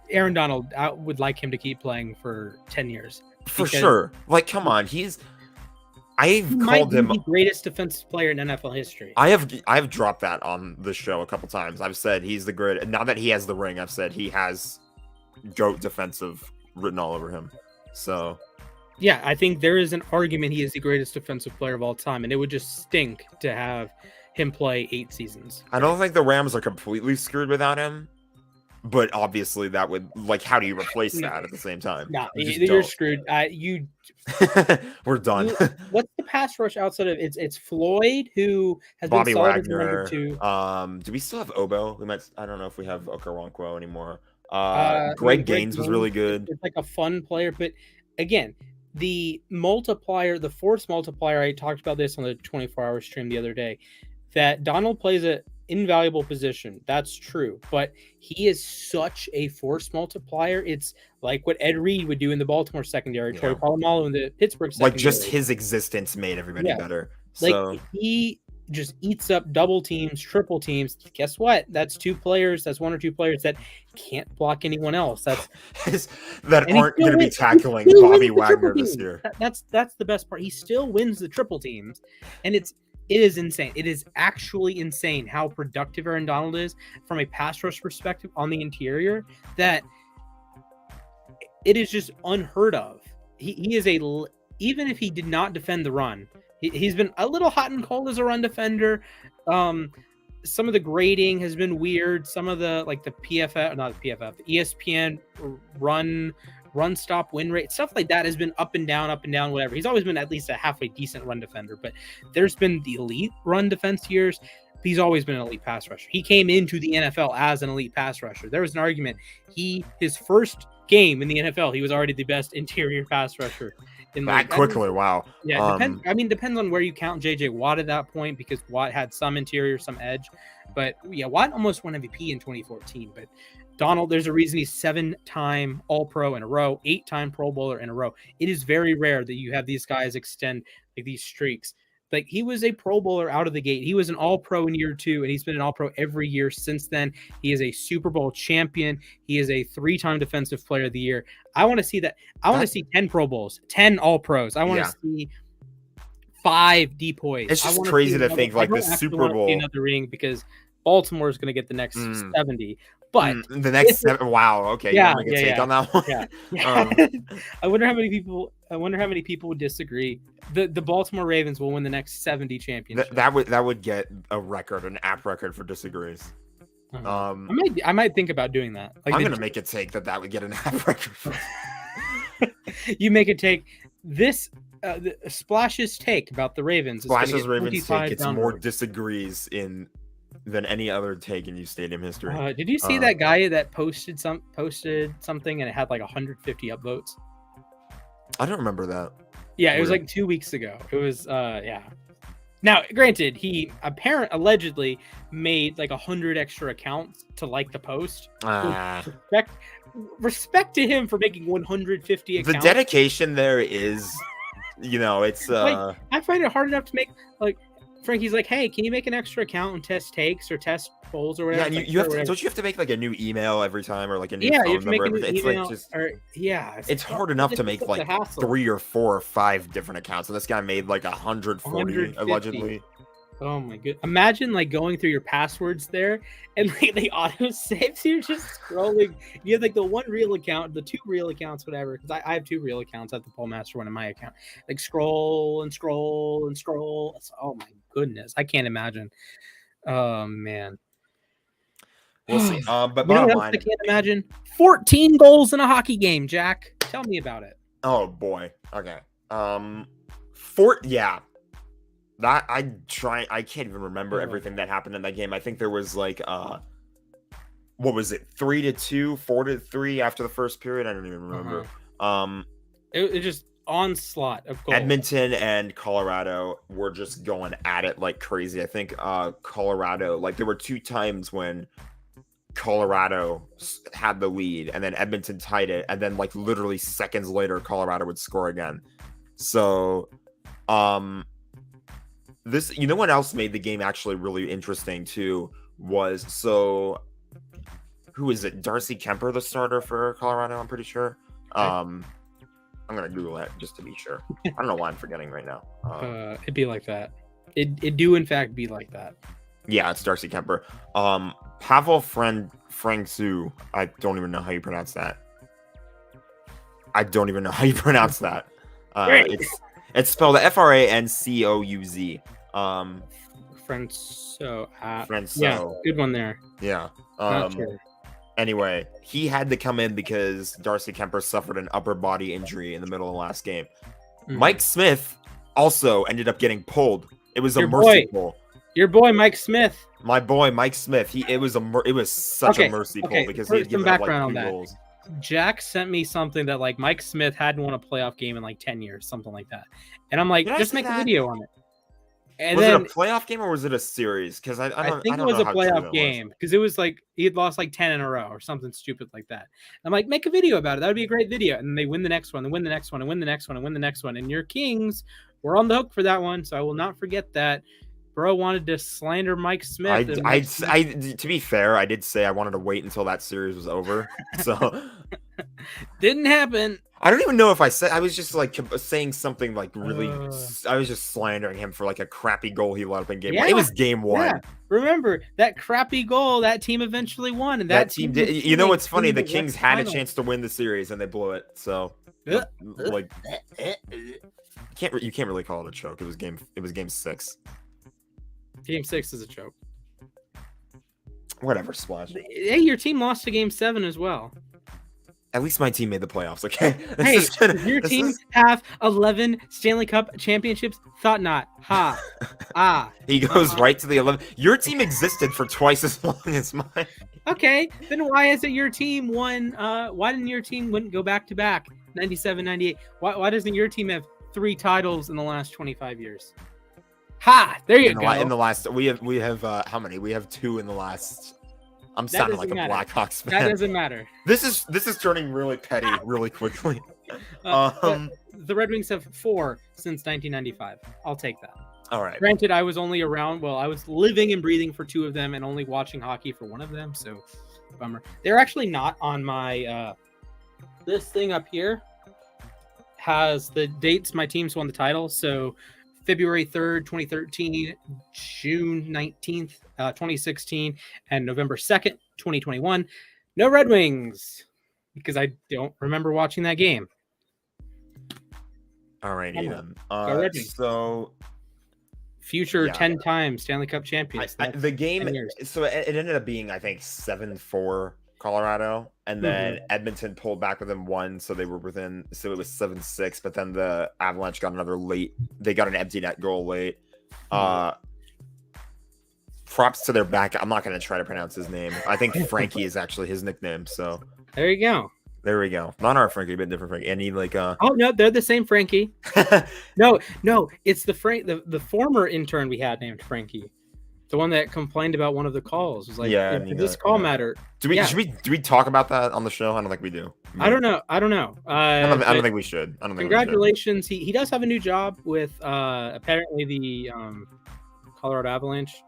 Aaron Donald, I would like him to keep playing for 10 years. For sure. Like, come on. I've called him the greatest defensive player in NFL history. I've dropped that on the show a couple times. I've said he's the great. Now that he has the ring, I've said he has GOAT defensive written all over him. So, yeah, I think there is an argument he is the greatest defensive player of all time, and it would just stink to have him play 8 seasons. I don't think the Rams are completely screwed without him. But obviously, that would, like, how do you replace that at the same time? No, you're screwed. We're done. What's the pass rush outside of it's Floyd, who has Bobby been solid Wagner. Number 2. Do we still have Obo? I don't know if we have Okoronkwo anymore. Greg Gaines was really good. It's like a fun player, but again, the force multiplier. I talked about this on the 24-hour stream the other day. that Donald plays an invaluable position. That's true, but he is such a force multiplier. It's like what Ed Reed would do in the Baltimore secondary, Troy Polamalu in the Pittsburgh secondary. Like just his existence made everybody better. So like he just eats up double teams, triple teams. Guess what? That's two players. That's one or two players that can't block anyone else. That's that aren't going to be tackling Bobby Wagner this year. That's the best part. He still wins the triple teams, and it is insane. It is actually insane how productive Aaron Donald is from a pass rush perspective on the interior. That it is just unheard of. He is even if he did not defend the run. He's been a little hot and cold as a run defender. Some of the grading has been weird. Some of the the PFF, not the PFF, the ESPN run stop win rate, stuff like that has been up and down, whatever. He's always been at least a halfway decent run defender, but there's been the elite run defense years. He's always been an elite pass rusher. He came into the NFL as an elite pass rusher. There was an argument. His first game in the NFL, he was already the best interior pass rusher. That quickly, wow. Yeah, depends on where you count JJ Watt at that point, because Watt had some interior, some edge. But yeah, Watt almost won MVP in 2014. But Donald, there's a reason he's 7-time All-Pro in a row, 8-time Pro Bowler in a row. It is very rare that you have these guys extend these streaks. Like, he was a Pro Bowler out of the gate. He was an All-Pro in year 2, and he's been an All-Pro every year since then. He is a Super Bowl champion. He is a 3-time Defensive Player of the Year. I want to see that. I want to see 10 Pro Bowls, 10 All-Pros. I want to see 5 depoys. It's just crazy to think the Super Bowl. Another ring, because Baltimore is going to get the next 70. But the next 7, wow, okay, you want to make a take on that one? Yeah. I wonder how many people would disagree. The Baltimore Ravens will win the next 70 championships. That would get a record, an app record for disagrees. I might think about doing that. I'm gonna make a take that would get an app record. You make a take. This Splash's take about the Ravens. Splash's Ravens take. It's more disagrees than any other take in uSTADIUM history. Did you see that guy that posted something and it had 150 upvotes? I don't remember that. Yeah, it was 2 weeks ago. It was yeah. Now, granted, he allegedly made 100 extra accounts to like the post. Respect to him for making 150 accounts. The dedication there is, it's I find it hard enough to make Frankie's hey, can you make an extra account and test takes or test polls or whatever? Yeah, you have to. Don't you have to make a new email every time or a new phone number? It's hard enough to make 3 or 4 or 5 different accounts, and this guy made 140 allegedly. Oh my god! Imagine going through your passwords there, and they auto saves. You're just scrolling. You have the one real account, the 2 real accounts, whatever. Because I have 2 real accounts. I have the Poll Master one in my account. Scroll and scroll and scroll. Oh my goodness, I can't imagine. Oh man. We'll see. But you know what else I can't imagine? 14 goals in a hockey game, Jack. Tell me about it. Oh boy. Okay. Yeah. That I can't even remember everything that happened in that game. I think there was what was it, 3-2, 4-3 after the first period? I don't even remember. It just onslaught of goals. Edmonton and Colorado were just going at it like crazy. I think Colorado, there were 2 times when Colorado had the lead and then Edmonton tied it, and then literally seconds later Colorado would score again. So this, what else made the game actually really interesting too was, who is it? Darcy Kemper, the starter for Colorado, I'm pretty sure. I'm gonna Google that just to be sure. I don't know why I'm forgetting right now. It'd be like that. It do in fact be like that. Yeah, it's Darcy Kemper. Pavel Francouz. I don't even know how you pronounce that. It's spelled Francouz. Francouz. Yeah, good one there. Yeah. Sure. Anyway, he had to come in because Darcy Kemper suffered an upper body injury in the middle of the last game. Mike Smith also ended up getting pulled. It was a mercy pull. Your boy Mike Smith. My boy Mike Smith. It was such a mercy pull because he had given up 2 goals. Jack sent me something that Mike Smith hadn't won a playoff game in 10 years, something like that. And I'm just make a video on it. And was then it a playoff game or was it a series? Because I I don't think I it don't was know a how true playoff that game because it was like he had lost like 10 in a row or something stupid like that. I'm like, make a video about it. That would be a great video. And they win the next one, they win the next one, and win the next one, and win the next one. And your Kings were on the hook for that one, so I will not forget that. Bro wanted to slander Mike Smith. To be fair, I did say I wanted to wait until that series was over. So didn't happen. I don't even know if I said I was just like saying something like really. I was just slandering him for like a crappy goal he let up in game one. It was game one. Yeah. Remember that crappy goal? That team eventually won, and that team did. You know what's funny? The Kings had a chance to win the series and they blew it. So like, you can't really call it a choke. It was game 6. Game 6 is a choke. Whatever, Splash. Hey, your team lost to game 7 as well. At least my team made the playoffs, okay? Hey, your team have 11 Stanley Cup championships? Thought not. Ha. Ah. He goes right to the 11. Your team existed for twice as long as mine. Okay, then why is it your team won? Why didn't your team go back to back? 97, 98. Why doesn't your team have 3 titles in the last 25 years? Ha! There you go. In the last, we have how many? We have 2 in the last. I'm sounding like a Blackhawks fan. That doesn't matter. This is turning really petty really quickly. The Red Wings have 4 since 1995. I'll take that. All right. Granted, I was only around. Well, I was living and breathing for 2 of them, and only watching hockey for 1 of them. So, bummer. They're actually not on my. This thing up here has the dates my teams won the title. So, February 3rd, 2013, June 19th, 2016, and November 2nd, 2021. No Red Wings, because I don't remember watching that game. All right, then. So, future 10-time Stanley Cup champions. The game, so it ended up being, I think, 7-4 Colorado, and then Edmonton pulled back within 1, so they were within. So it was 7-6. But then the Avalanche got another late. They got an empty net goal late. Props to their back. I'm not going to try to pronounce his name. I think Frankie is actually his nickname. So there you go. There we go. Not our Frankie, but different Frankie. And he like Oh no, they're the same Frankie. No, it's the former intern we had named Frankie. The one that complained about one of the calls. Was like, did this call matter? Do we talk about that on the show? I don't think we do. I don't know. I don't think we should. Congratulations. He does have a new job with apparently the Colorado Avalanche.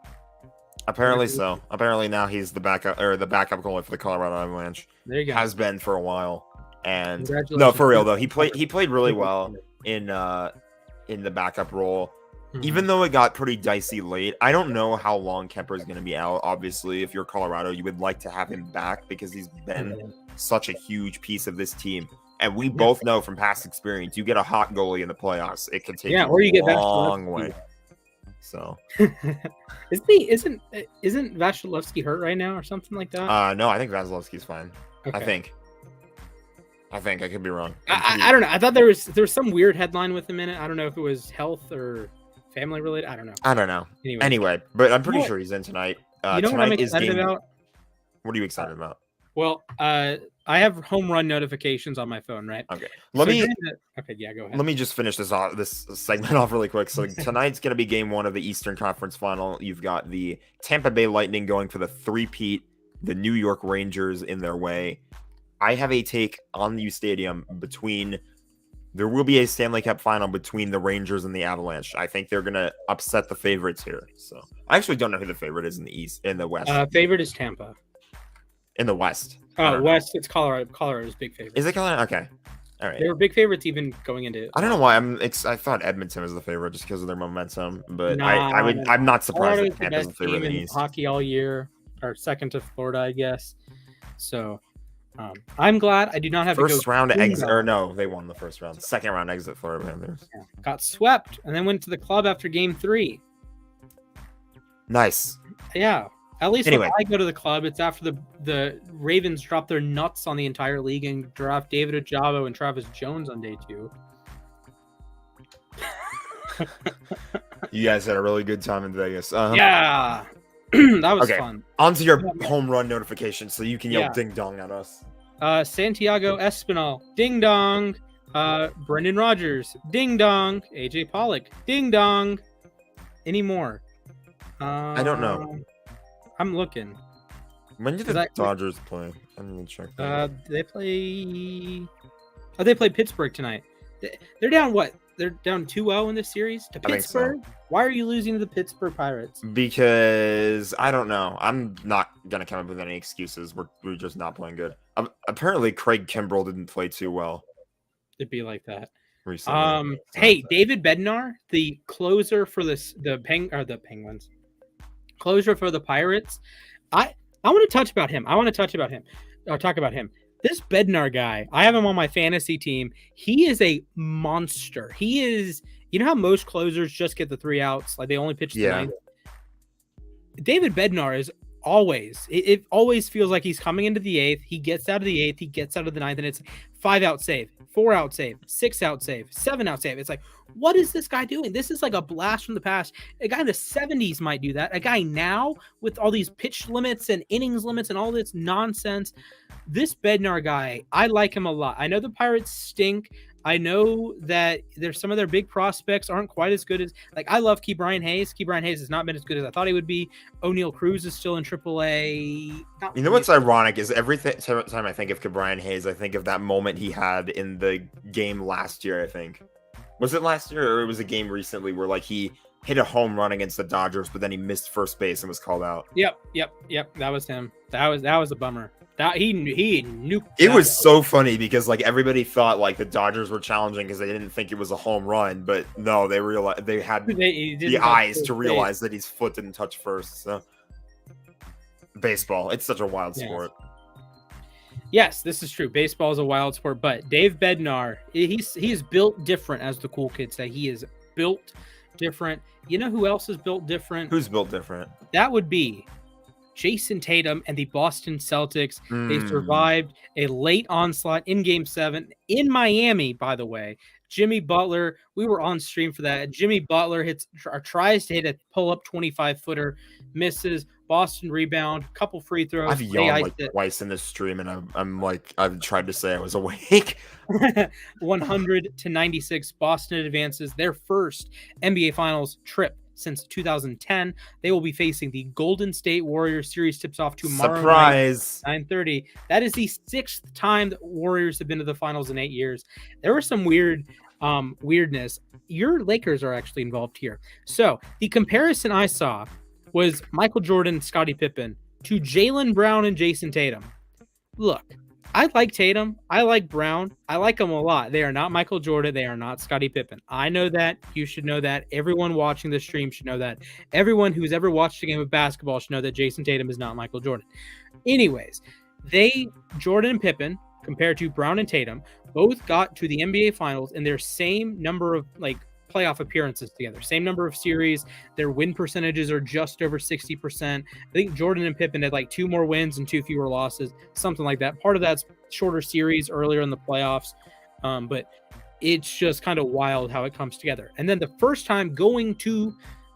Apparently so. Apparently now he's the backup goalie for the Colorado Avalanche. There you go. Has been for a while. And no, for real though, he played really well in the backup role. Even though it got pretty dicey late, I don't know how long Kemper is going to be out. Obviously, if you're Colorado, you would like to have him back because he's been such a huge piece of this team. And we both know from past experience, you get a hot goalie in the playoffs, it can take or you get a long way. So, isn't Vasilevsky hurt right now or something like that? No, I think Vasilevsky's fine. Okay. I think I could be wrong. I don't know. I thought there was some weird headline with him in it. I don't know if it was health or family related. I don't know. Anyway, but I'm pretty sure he's in tonight. You know what I'm excited about? What are you excited about? Well, I have home run notifications on my phone, right? Okay. Go ahead. Let me just finish this segment off really quick. So tonight's going to be game 1 of the Eastern Conference Final. You've got the Tampa Bay Lightning going for the three-peat, the New York Rangers in their way. I have a take on the uSTADIUM there will be a Stanley Cup final between the Rangers and the Avalanche. I think they're going to upset the favorites here. So I actually don't know who the favorite is in the West. Favorite is Tampa. In the West. West, it's Colorado. Colorado's big favorite. Is it Colorado? Okay. All right. They were big favorites even going into it. I don't know why I thought Edmonton was the favorite just because of their momentum, but I'm not surprised that Tampa's the favorite in the East. Hockey all year, or second to Florida, I guess. So I'm glad I do not have first round exit. Or no, they won the first round. Second round exit Florida Panthers. Yeah. Got swept and then went to the club after game 3. Nice. Yeah. At least when I go to the club, it's after the Ravens drop their nuts on the entire league and draft David Ojabo and Travis Jones on day 2. You guys had a really good time in Vegas. Yeah. That was fun. On to your home run notification so you can yell ding dong at us. Santiago Espinal, ding dong. Brendan Rodgers, ding dong. AJ Pollock, ding dong. anymore. I don't know. I'm looking. When did the Dodgers play? I didn't even check that. They play. Oh, they play Pittsburgh tonight. They're down what? They're down 2-0 in this series to Pittsburgh. So. Why are you losing to the Pittsburgh Pirates? Because I don't know. I'm not gonna come up with any excuses. We're just not playing good. Apparently, Craig Kimbrell didn't play too well. It'd be like that. Recently. Hey, David Bednar, the closer for the Penguins, closer for the Pirates. I want to talk about him. Talk about him. This Bednar guy, I have him on my fantasy team. He is a monster. He is, you know how most closers just get the 3 outs, like they only pitch the 9th? David Bednar is always, it always feels like he's coming into the 8th. He gets out of the 8th, he gets out of the 9th, and it's 5 out save, 4 out save, 6 out save, 7 out save. It's like, what is this guy doing? This is like a blast from the past. A guy in the 70s might do that. A guy now with all these pitch limits and innings limits and all this nonsense. This Bednar guy, I like him a lot. I know the Pirates stink. I know that there's some of their big prospects aren't quite as good as, like, I love Ke'Bryan Hayes. Ke'Bryan Hayes has not been as good as I thought he would be. O'Neal Cruz is still in AAA. You know what's ironic is every time I think of Ke'Bryan Hayes, I think of that moment he had in the game last year, I think. Was it last year or it was a game recently where like he hit a home run against the Dodgers, but then he missed first base and was called out? Yep. That was him. That was a bummer. That he nuked. It was so funny because like everybody thought like the Dodgers were challenging because they didn't think it was a home run, but no, they realized they had the eyes to realize that his foot didn't touch first. So baseball, it's such a wild sport. Yes, this is true. Baseball is a wild sport, but Dave Bednar, he's built different, as the cool kids say. He is built different. You know who else is built different? Who's built different? That would be Jason Tatum and the Boston Celtics. They survived a late onslaught in Game 7 in Miami, by the way. Jimmy Butler, we were on stream for that. Jimmy Butler tries to hit a pull-up 25-footer, misses. Boston rebound, couple free throws. I've yawned like twice in this stream, and I'm like, I've tried to say I was awake. 100-96. Boston advances their first NBA Finals trip since 2010. They will be facing the Golden State Warriors. Series tips off tomorrow. Surprise! Night, 9:30. That is the 6th time that Warriors have been to the finals in 8 years. There was some weirdness. Your Lakers are actually involved here. So the comparison I saw was Michael Jordan and Scottie Pippen to Jaylen Brown and Jason Tatum. Look, I like Tatum. I like Brown. I like them a lot. They are not Michael Jordan. They are not Scottie Pippen. I know that. You should know that. Everyone watching the stream should know that. Everyone who's ever watched a game of basketball should know that Jason Tatum is not Michael Jordan. Anyways, Jordan and Pippen, compared to Brown and Tatum, both got to the NBA Finals in their same number of playoff appearances together, same number of series. Their win percentages are just over 60%. I think Jordan and Pippen had 2 more wins and 2 fewer losses, something like that. Part of that's shorter series earlier in the playoffs, but it's just kind of wild how it comes together. And then the first time going to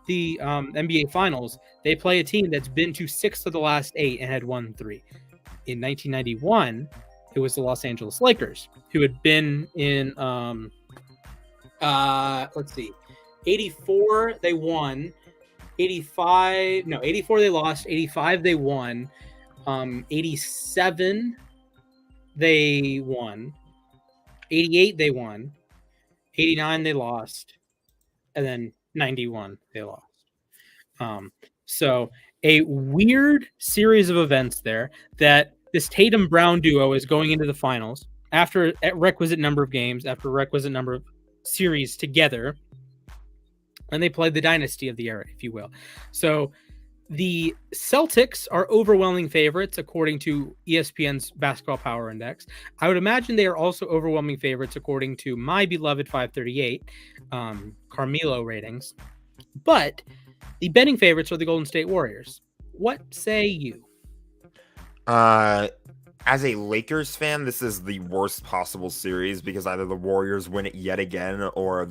the NBA Finals, they play a team that's been to 6 of the last 8 and had won 3. In 1991, it was the Los Angeles Lakers, who had been in 84 they won, 84 they lost, 85 they won, 87 they won, 88 they won, 89 they lost, and then 91 they lost. So a weird series of events there that this Tatum Brown duo is going into the finals after a requisite number of games, after a requisite number of series together, and they played the dynasty of the era, if you will. So the Celtics are overwhelming favorites according to ESPN's Basketball Power Index. I would imagine they are also overwhelming favorites according to my beloved 538 Carmelo ratings. But the betting favorites are the Golden State Warriors. What say you? As a Lakers fan, this is the worst possible series because either the Warriors win it yet again or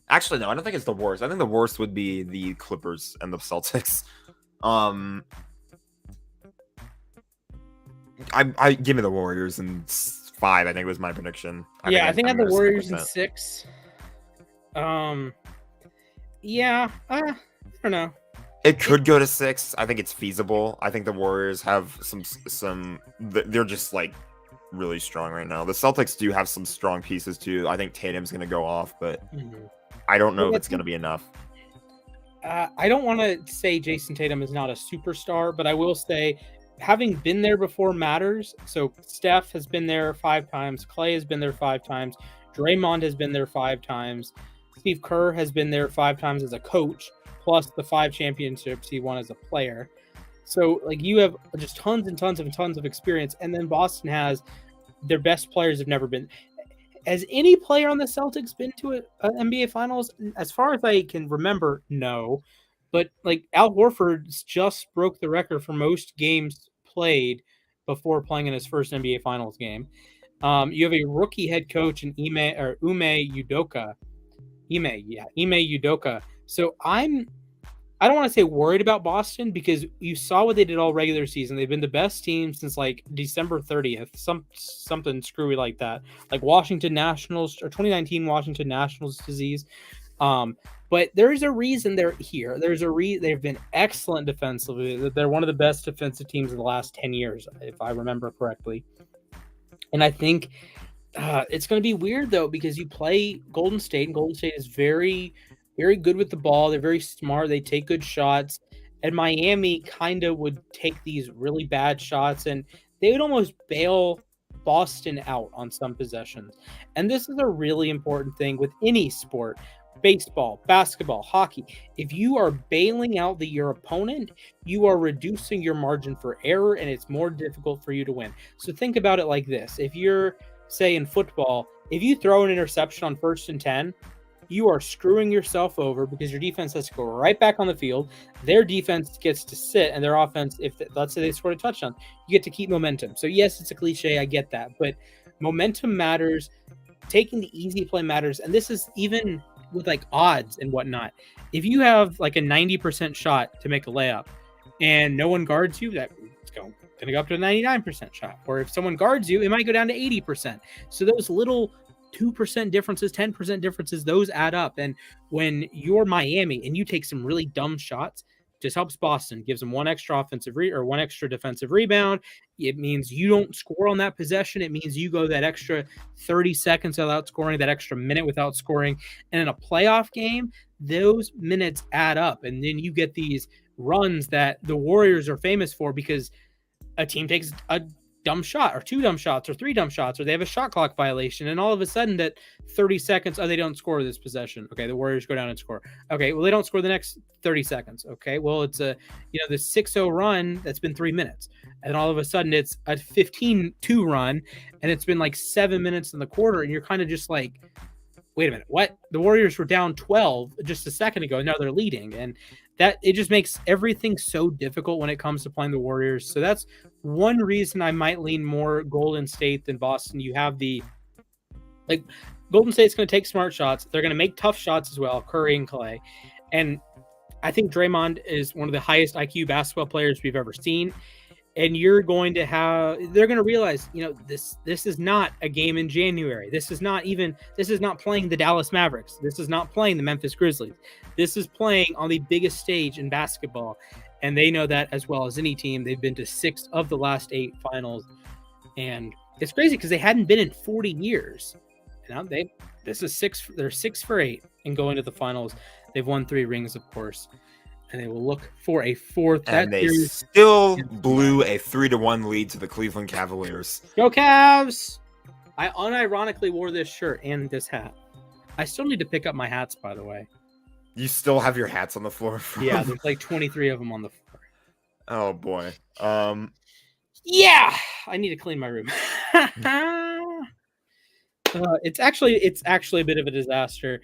actually, no, I don't think it's the worst. I think the worst would be the Clippers and the Celtics. I give me the Warriors in 5, I think was my prediction. I think I had the Warriors in 6. don't know. It could go to 6. I think it's feasible. I think the Warriors have some. They're just like really strong right now. The Celtics do have some strong pieces too. I think Tatum's going to go off, but I don't know if it's going to be enough. I don't want to say Jason Tatum is not a superstar, but I will say having been there before matters. So Steph has been there 5 times. Clay has been there 5 times. Draymond has been there 5 times. Steve Kerr has been there 5 times as a coach, plus the 5 championships he won as a player. So, like, you have just tons and tons and tons of experience. And then Boston has their best players have never been. Has any player on the Celtics been to an NBA Finals? As far as I can remember, no. But, like, Al Horford just broke the record for most games played before playing in his first NBA Finals game. You have a rookie head coach in Ime Udoka. Ime Udoka. So I don't want to say worried about Boston because you saw what they did all regular season. They've been the best team since like December 30th, something screwy like that, like Washington Nationals or 2019 Washington Nationals disease. But there's a reason they're here. They've been excellent defensively. They're one of the best defensive teams in the last 10 years, if I remember correctly. And I think it's going to be weird though because you play Golden State, and Golden State is very, very good with the ball. They're very smart. They take good shots. And Miami kind of would take these really bad shots, and they would almost bail Boston out on some possessions. And this is a really important thing with any sport. Baseball, basketball, hockey. If you are bailing out your opponent, you are reducing your margin for error, and it's more difficult for you to win. So think about it like this. If you're, say, in football, if you throw an interception on 1st and 10, you are screwing yourself over because your defense has to go right back on the field. Their defense gets to sit, and their offense, let's say they scored a touchdown, you get to keep momentum. So yes, it's a cliche. I get that. But momentum matters. Taking the easy play matters. And this is even with like odds and whatnot. If you have like a 90% shot to make a layup and no one guards you, that's going to go up to a 99% shot. Or if someone guards you, it might go down to 80%. So those little 2% differences, 10% differences, those add up. And when you're Miami and you take some really dumb shots, just helps Boston, gives them one extra one extra defensive rebound. It means you don't score on that possession. It means you go that extra 30 seconds without scoring, that extra minute without scoring. And in a playoff game, those minutes add up. And then you get these runs that the Warriors are famous for because a team takes a dumb shot or 2 dumb shots or 3 dumb shots, or they have a shot clock violation, and all of a sudden that 30 seconds, they don't score this possession. Okay, the Warriors go down and score. Okay, well, they don't score the next 30 seconds. Okay, well, it's the 6-0 run that's been 3 minutes, and all of a sudden it's a 15-2 run, and it's been like 7 minutes in the quarter, and you're kind of just like, wait a minute, what? The Warriors were down 12 just a second ago, and now they're leading, and that it just makes everything so difficult when it comes to playing the Warriors. So that's one reason I might lean more Golden State than Boston. You have Golden State's going to take smart shots. They're going to make tough shots as well, Curry and Clay. And I think Draymond is one of the highest IQ basketball players we've ever seen. And they're going to realize, this is not a game in January. This is not playing the Dallas Mavericks. This is not playing the Memphis Grizzlies. This is playing on the biggest stage in basketball. And they know that as well as any team. They've been to 6 of the last 8 finals. And it's crazy because they hadn't been in 40 years. Now they're 6 for 8 and going to the finals. They've won 3 rings, of course. And they will look for a 4th. And they still blew a 3-1 lead to the Cleveland Cavaliers. Go Cavs! I unironically wore this shirt and this hat. I still need to pick up my hats, by the way. You still have your hats on the floor? Yeah, there's like 23 of them on the floor. Oh, boy. Yeah! I need to clean my room. It's actually a bit of a disaster.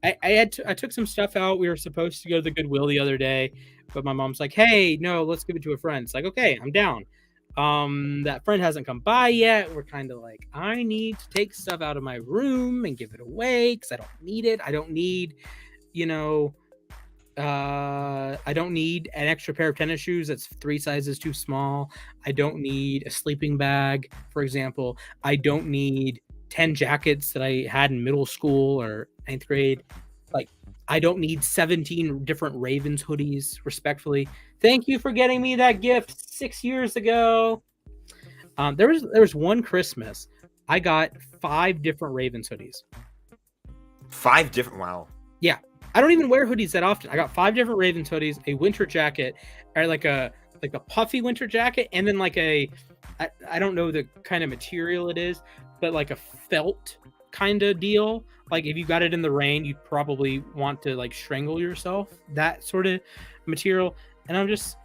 I took some stuff out. We were supposed to go to the Goodwill the other day, but my mom's like, hey, no, let's give it to a friend. It's like, okay, I'm down. That friend hasn't come by yet. We're kind of like, I need to take stuff out of my room and give it away because I don't need it. I don't need, I don't need an extra pair of tennis shoes that's 3 sizes too small. I don't need a sleeping bag, for example. I don't need 10 jackets that I had in middle school or 9th grade. Like, I don't need 17 different Ravens hoodies, respectfully. Thank you for getting me that gift 6 years ago. There was one Christmas I got 5 different Ravens hoodies. 5 different. Wow. Yeah, I don't even wear hoodies that often. I got 5 different Ravens hoodies, a winter jacket, or like a puffy winter jacket, and then like I don't know the kind of material it is, but like a felt kind of deal. Like if you got it in the rain, you'd probably want to like strangle yourself. That sort of material. And I'm just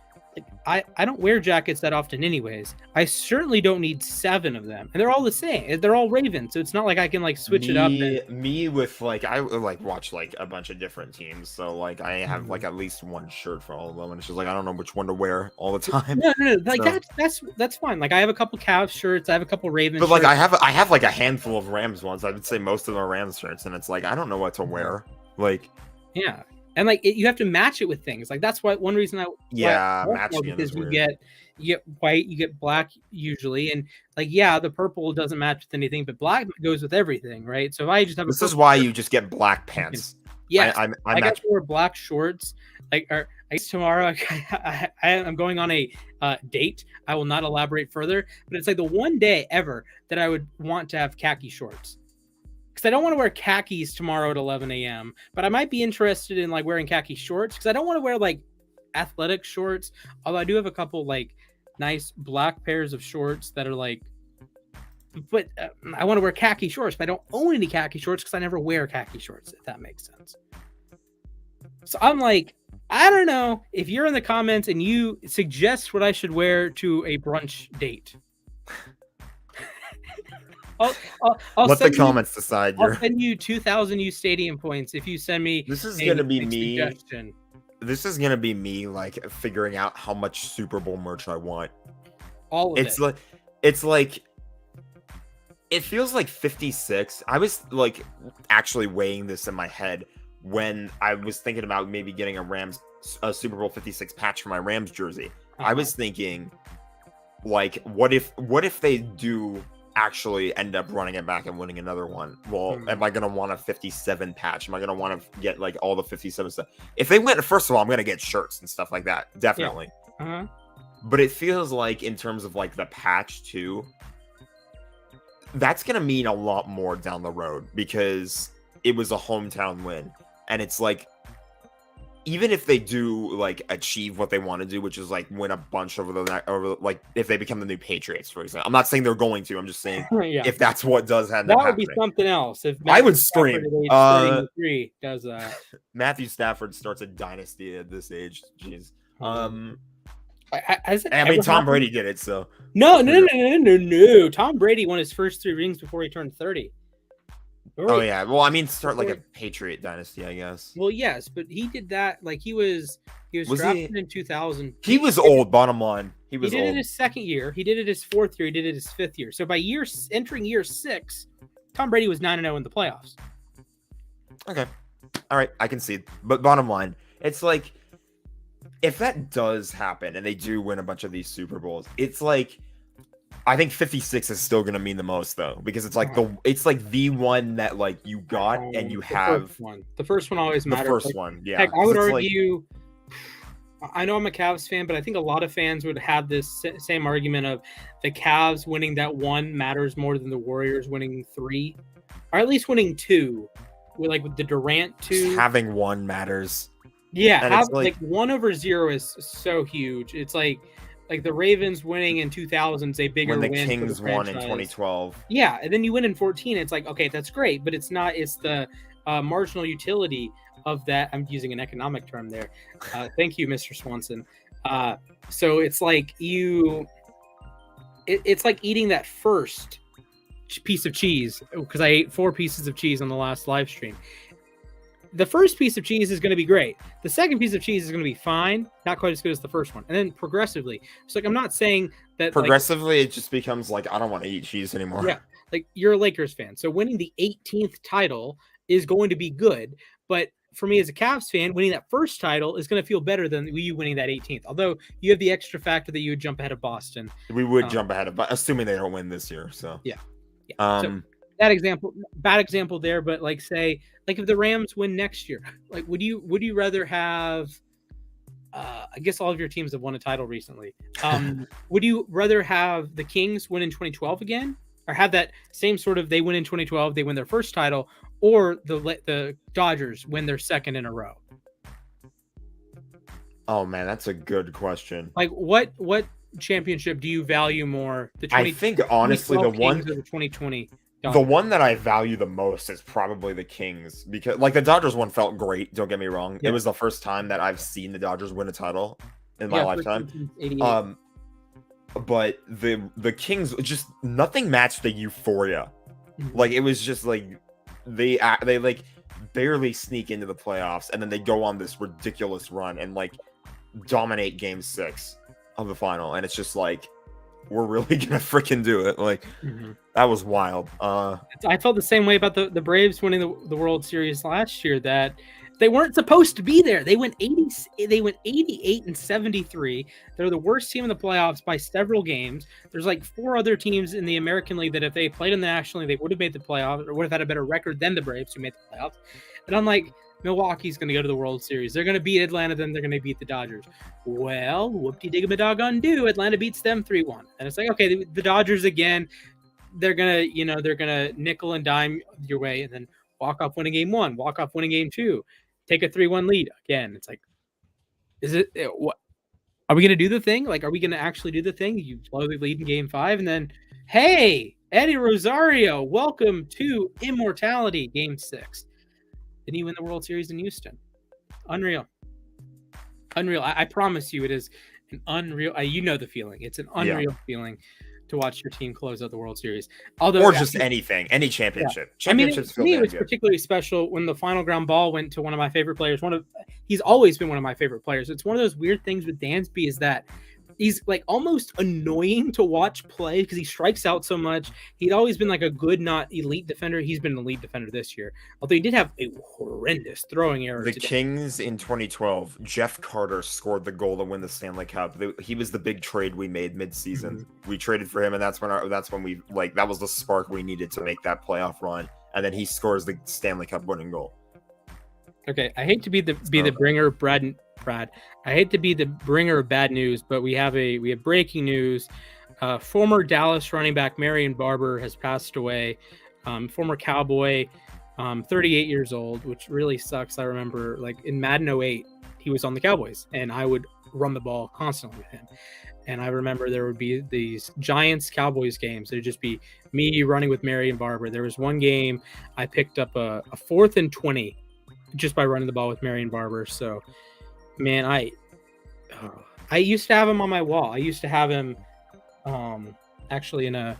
like, I don't wear jackets that often anyways. I certainly don't need 7 of them, and they're all the same. They're all Ravens, so it's not like I can like switch it up. Me with like I like watch like a bunch of different teams, so like I have like at least one shirt for all of them, and it's just like I don't know which one to wear all the time. No. Like that's fine. Like I have a couple Cavs shirts, I have a couple Ravens. But like shirts. I have like a handful of Rams ones. I would say most of them are Rams shirts, and it's like I don't know what to wear. Like yeah. And like you have to match it with things. Like that's why one reason matching it because is you weird. get white, you get black usually, and like the purple doesn't match with anything, but black goes with everything, right? So if I just have this is why you just get black pants. Yeah, I got to wear black shorts. Like I guess tomorrow I'm going on a date. I will not elaborate further, but it's like the one day ever that I would want to have khaki shorts. Because I don't want to wear khakis tomorrow at 11 a.m. But I might be interested in like wearing khaki shorts because I don't want to wear like athletic shorts. Although I do have a couple like nice black pairs of shorts that are like. But I want to wear khaki shorts, but I don't own any khaki shorts because I never wear khaki shorts. If that makes sense. So I'm like, I don't know if you're in the comments and you suggest what I should wear to a brunch date. I'll let the comments decide. I'll send you 2,000 uSTADIUM points if you send me. This is gonna be me. Suggestion. This is gonna be me like figuring out how much Super Bowl merch I want. All of it. It's like it feels like 56. I was like actually weighing this in my head when I was thinking about maybe getting a Super Bowl 56 patch for my Rams jersey. I was thinking, like, what if they do actually end up running it back and winning another one? Well, am I gonna want a 57 patch? Am I gonna want to get like all the 57 stuff? If they win, first of all, I'm gonna get shirts and stuff like that, definitely. But it feels like in terms of like the patch too, that's gonna mean a lot more down the road because it was a hometown win, and it's like even if they do like achieve what they want to do, which is like win a bunch over like if they become the new Patriots, for example. I'm not saying they're going to. I'm just saying if that's what does happen. That would be something else. If I would scream. Does that? Matthew Stafford starts a dynasty at this age. Jeez. I mean, Tom Brady did it. So no. Tom Brady won his first 3 rings before he turned 30. Oh yeah, well, I mean, start like a Patriot dynasty, I guess. Well, yes, but he did that like he was drafted in 2000. He was old. Bottom line, he did it his 2nd year. He did it his 4th year. He did it his 5th year. So by entering year 6, Tom Brady was 9-0 in the playoffs. Okay, all right, I can see. But bottom line, it's like if that does happen and they do win a bunch of these Super Bowls, it's like. I think 56 is still gonna mean the most though, because it's like it's like the one that like you got and you have the first one always matters. The first one, yeah. Heck, I would argue. I know I'm a Cavs fan, but I think a lot of fans would have this same argument of the Cavs winning that one matters more than the Warriors winning 3, or at least winning 2. With the Durant 2, just having one matters. Yeah, like 1 over 0 is so huge. It's like the Ravens winning in 2000 is a bigger win. When the Kings won in 2012. Yeah, and then you win in 14. It's like, okay, that's great, but it's not. It's the marginal utility of that. I'm using an economic term there. Thank you, Mr. Swanson. So it's like it's like eating that first piece of cheese, because I ate 4 pieces of cheese on the last live stream. The first piece of cheese is going to be great. The second piece of cheese is going to be fine, not quite as good as the first one. And then progressively, it's like I'm not saying that progressively it just becomes like I don't want to eat cheese anymore. Yeah, like you're a Lakers fan, so winning the 18th title is going to be good. But for me as a Cavs fan, winning that first title is going to feel better than you winning that 18th. Although you have the extra factor that you would jump ahead of Boston. We would jump ahead of, assuming they don't win this year. So yeah. that example, bad example there, but like say, like if the Rams win next year, like would you rather have? I guess all of your teams have won a title recently. Would you rather have the Kings win in 2012 again, or have that same sort of they win in 2012, they win their first title, or the Dodgers win their second in a row? Oh man, that's a good question. Like what championship do you value more? The I think honestly the one, Kings or the 2020 Dodgers? the one that I value the most is probably the Kings, because like the Dodgers one felt great. Don't get me wrong. Yeah. It was the first time that I've seen the Dodgers win a title in my lifetime. But the Kings, just nothing matched the euphoria. Like it was just like they like barely sneak into the playoffs, and then they go on this ridiculous run and like dominate Game 6 of the final, and it's just like, we're really gonna freaking do it. Like that was wild. I felt the same way about the Braves winning the World Series last year, that they weren't supposed to be there. They went 88-73. They're the worst team in the playoffs by several games. There's like 4 other teams in the American League that if they played in the National League, they would have made the playoffs, or would have had a better record than the Braves who made the playoffs. And I'm like, Milwaukee's going to go to the World Series. They're going to beat Atlanta, then they're going to beat the Dodgers. Well, whoop-de-dig-a-doggone-do. Atlanta beats them 3-1. And it's like, okay, the Dodgers again, they're going to nickel and dime your way, and then walk off winning Game 1, walk off winning Game 2, take a 3-1 lead. Again, it's like, what? Are we going to do the thing? Like, are we going to actually do the thing? You blow the lead in Game 5, and then, hey, Eddie Rosario, welcome to Immortality, Game 6. Then you win the World Series in Houston. Unreal. I promise you, it is an unreal. You know the feeling. It's an unreal feeling to watch your team close out the World Series. Although, just anything, any championship. Yeah. Championships for me, it was particularly special when the final ground ball went to one of my favorite players. He's always been one of my favorite players. It's one of those weird things with Dansby, is that he's like almost annoying to watch play because he strikes out so much. He'd always been like a good, not elite defender. He's been an elite defender this year, although he did have a horrendous throwing error. The Kings in 2012, Jeff Carter scored the goal to win the Stanley Cup. He was the big trade we made mid-season. We traded for him, and that's when we like, that was the spark we needed to make that playoff run. And then he scores the Stanley Cup winning goal. Okay, I hate to be the bringer, Brad. I hate to be the bringer of bad news, but we have breaking news. Former Dallas running back Marion Barber has passed away. Former Cowboy, 38 years old, which really sucks. I remember like in Madden 08, he was on the Cowboys, and I would run the ball constantly with him. And I remember there would be these Giants-Cowboys games. It would just be me running with Marion Barber. There was one game I picked up a 4th and 20 just by running the ball with Marion Barber. So, man, I used to have him on my wall. I used to have him actually in a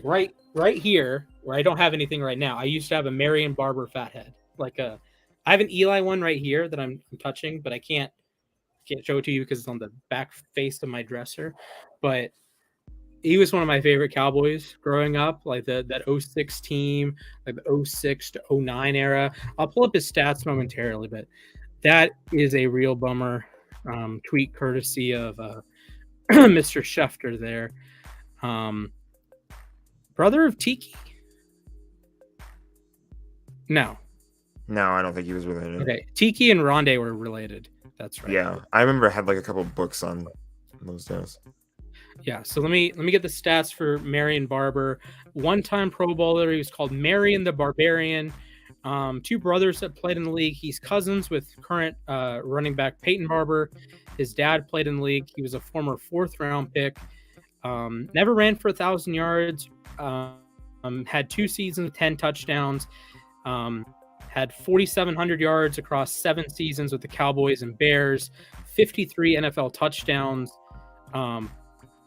right here where I don't have anything right now. I used to have a Marion Barber fathead. I have an Eli one right here that I'm touching, but I can't show it to you because it's on the back face of my dresser. But he was one of my favorite Cowboys growing up, like that 06 team, like the 06 to 09 era. I'll pull up his stats momentarily, but that is a real bummer. Tweet courtesy of Mr. Schefter there. Brother of Tiki? No, I don't think he was related. Okay, Tiki and Rondé were related. That's right. Yeah, I remember I had like a couple books on those days. Yeah, so let me get the stats for Marion Barber. One-time Pro Bowler. He was called Marion the Barbarian. 2 brothers that played in the league. He's cousins with current running back Peyton Barber. His dad played in the league. He was a former 4th-round pick. Never ran for 1,000 yards. Had 2 seasons with 10 touchdowns. Had 4,700 yards across 7 seasons with the Cowboys and Bears. 53 NFL touchdowns.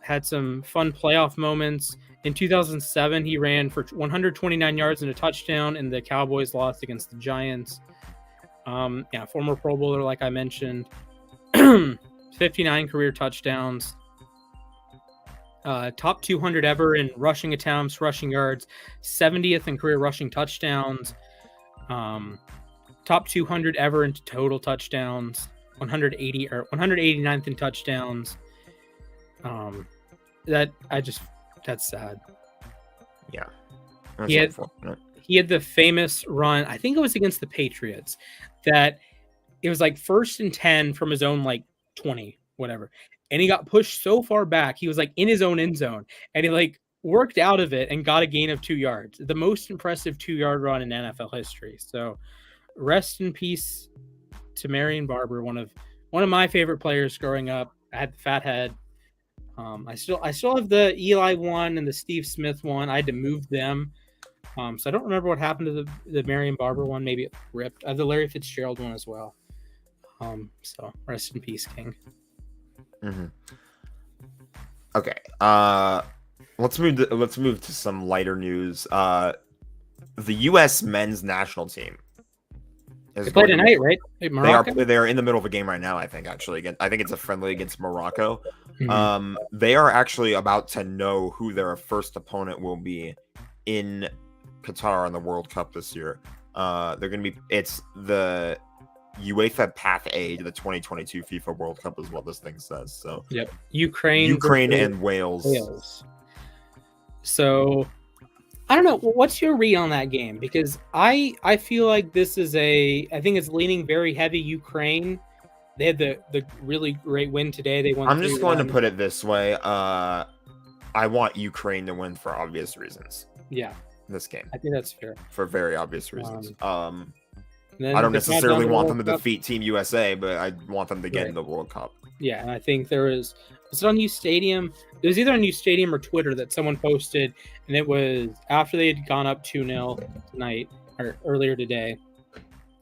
Had some fun playoff moments. In 2007, he ran for 129 yards and a touchdown, and the Cowboys lost against the Giants. Former Pro Bowler, like I mentioned. 59 career touchdowns. Top 200 ever in rushing attempts, rushing yards. 70th in career rushing touchdowns. Top 200 ever in total touchdowns. 189th in touchdowns. That's sad. Yeah. He had the famous run. I think it was against the Patriots that it was like 1st and 10 from his own like 20, whatever. And he got pushed so far back. He was like in his own end zone and he like worked out of it and got a gain of 2 yards. The most impressive 2-yard run in NFL history. So rest in peace to Marion Barber, one of my favorite players growing up. I had the fat head. I still have the Eli one and the Steve Smith one. I had to move them. So I don't remember what happened to the Marion Barber one. Maybe it ripped. I have the Larry Fitzgerald one as well. So rest in peace, King. Mm-hmm. Okay. Let's move to some lighter news. The U.S. men's national team. They play tonight, right? Morocco? They are in the middle of a game right now, I think, actually. I think it's a friendly against Morocco. Mm-hmm. They are actually about to know who their first opponent will be in Qatar on the World Cup this year. It's the UEFA Path A to the 2022 FIFA World Cup is what this thing says. So yep, Ukraine and Wales. So I don't know. What's your read on that game? Because I feel like this is I think it's leaning very heavy Ukraine. They had the really great win today. They won. I'm just going to put it this way. I want Ukraine to win for obvious reasons. Yeah. This game. I think that's fair. For very obvious reasons. I don't necessarily want them to defeat Team USA, but I want them to get in the World Cup. Yeah, and I think was it on uSTADIUM? It was either on uSTADIUM or Twitter that someone posted, and it was after they had gone up 2-0 tonight or earlier today.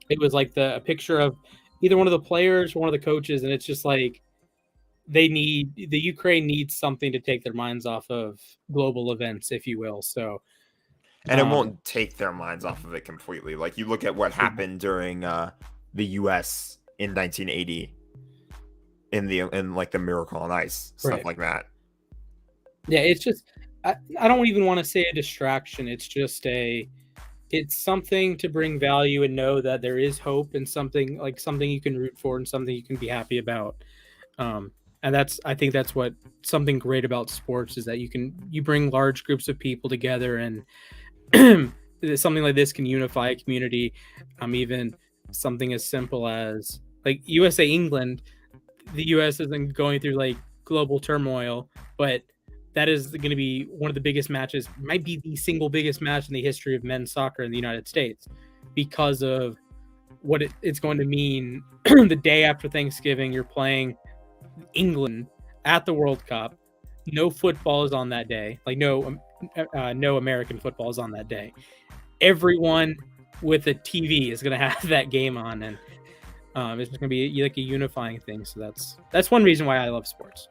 It was like a picture of either one of the players or one of the coaches, and it's just like the Ukraine needs something to take their minds off of global events, if you will. So. And it won't take their minds off of it completely. Like you look at what happened during the U.S. in 1980 in like the Miracle on Ice, stuff like that. Yeah, it's just I don't even want to say a distraction. It's just it's something to bring value and know that there is hope and something you can root for and something you can be happy about. And I think that's what something great about sports is that you bring large groups of people together and something like this can unify a community. Even something as simple as like USA England, the US isn't going through like global turmoil, but that is going to be one of the biggest matches, might be the single biggest match in the history of men's soccer in the United States because of what it's going to mean. The day after Thanksgiving, you're playing England at the World Cup. No football is on that day. Like no American football is on that day. Everyone with a TV is going to have that game on, and it's going to be like a unifying thing. So that's one reason why I love sports.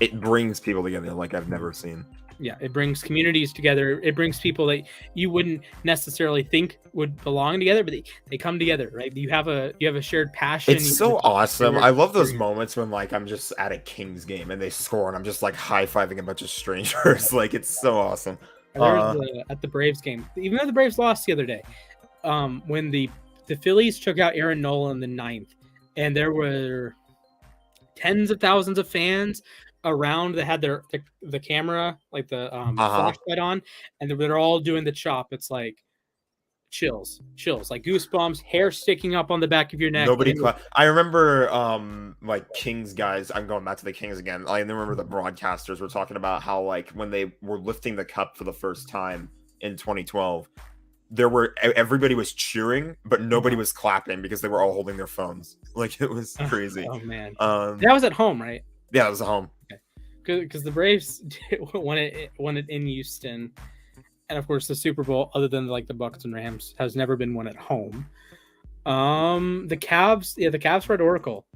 It brings people together like I've never seen. Yeah, it brings communities together. It brings people that you wouldn't necessarily think would belong together, but they come together, right? You have a shared passion. It's so awesome. I love those moments when like I'm just at a Kings game and they score and I'm just like high-fiving a bunch of strangers. Like it's so awesome. At the Braves game, even though the Braves lost the other day, when the Phillies took out Aaron Nola in the 9th, and there were tens of thousands of fans around that had the camera, like the flashlight on, and they're all doing the chop. It's like chills, like goosebumps, hair sticking up on the back of your neck. I remember like Kings guys, I'm going back to the Kings again. I remember the broadcasters were talking about how like when they were lifting the cup for the first time in 2012, everybody was cheering, but nobody was clapping because they were all holding their phones. Like it was crazy. Oh man. That was at home, right? Yeah, it was at home. Okay. Because the Braves won it in Houston, and of course the Super Bowl, other than like the Bucs and Rams, has never been won at home. The Cavs were at Oracle.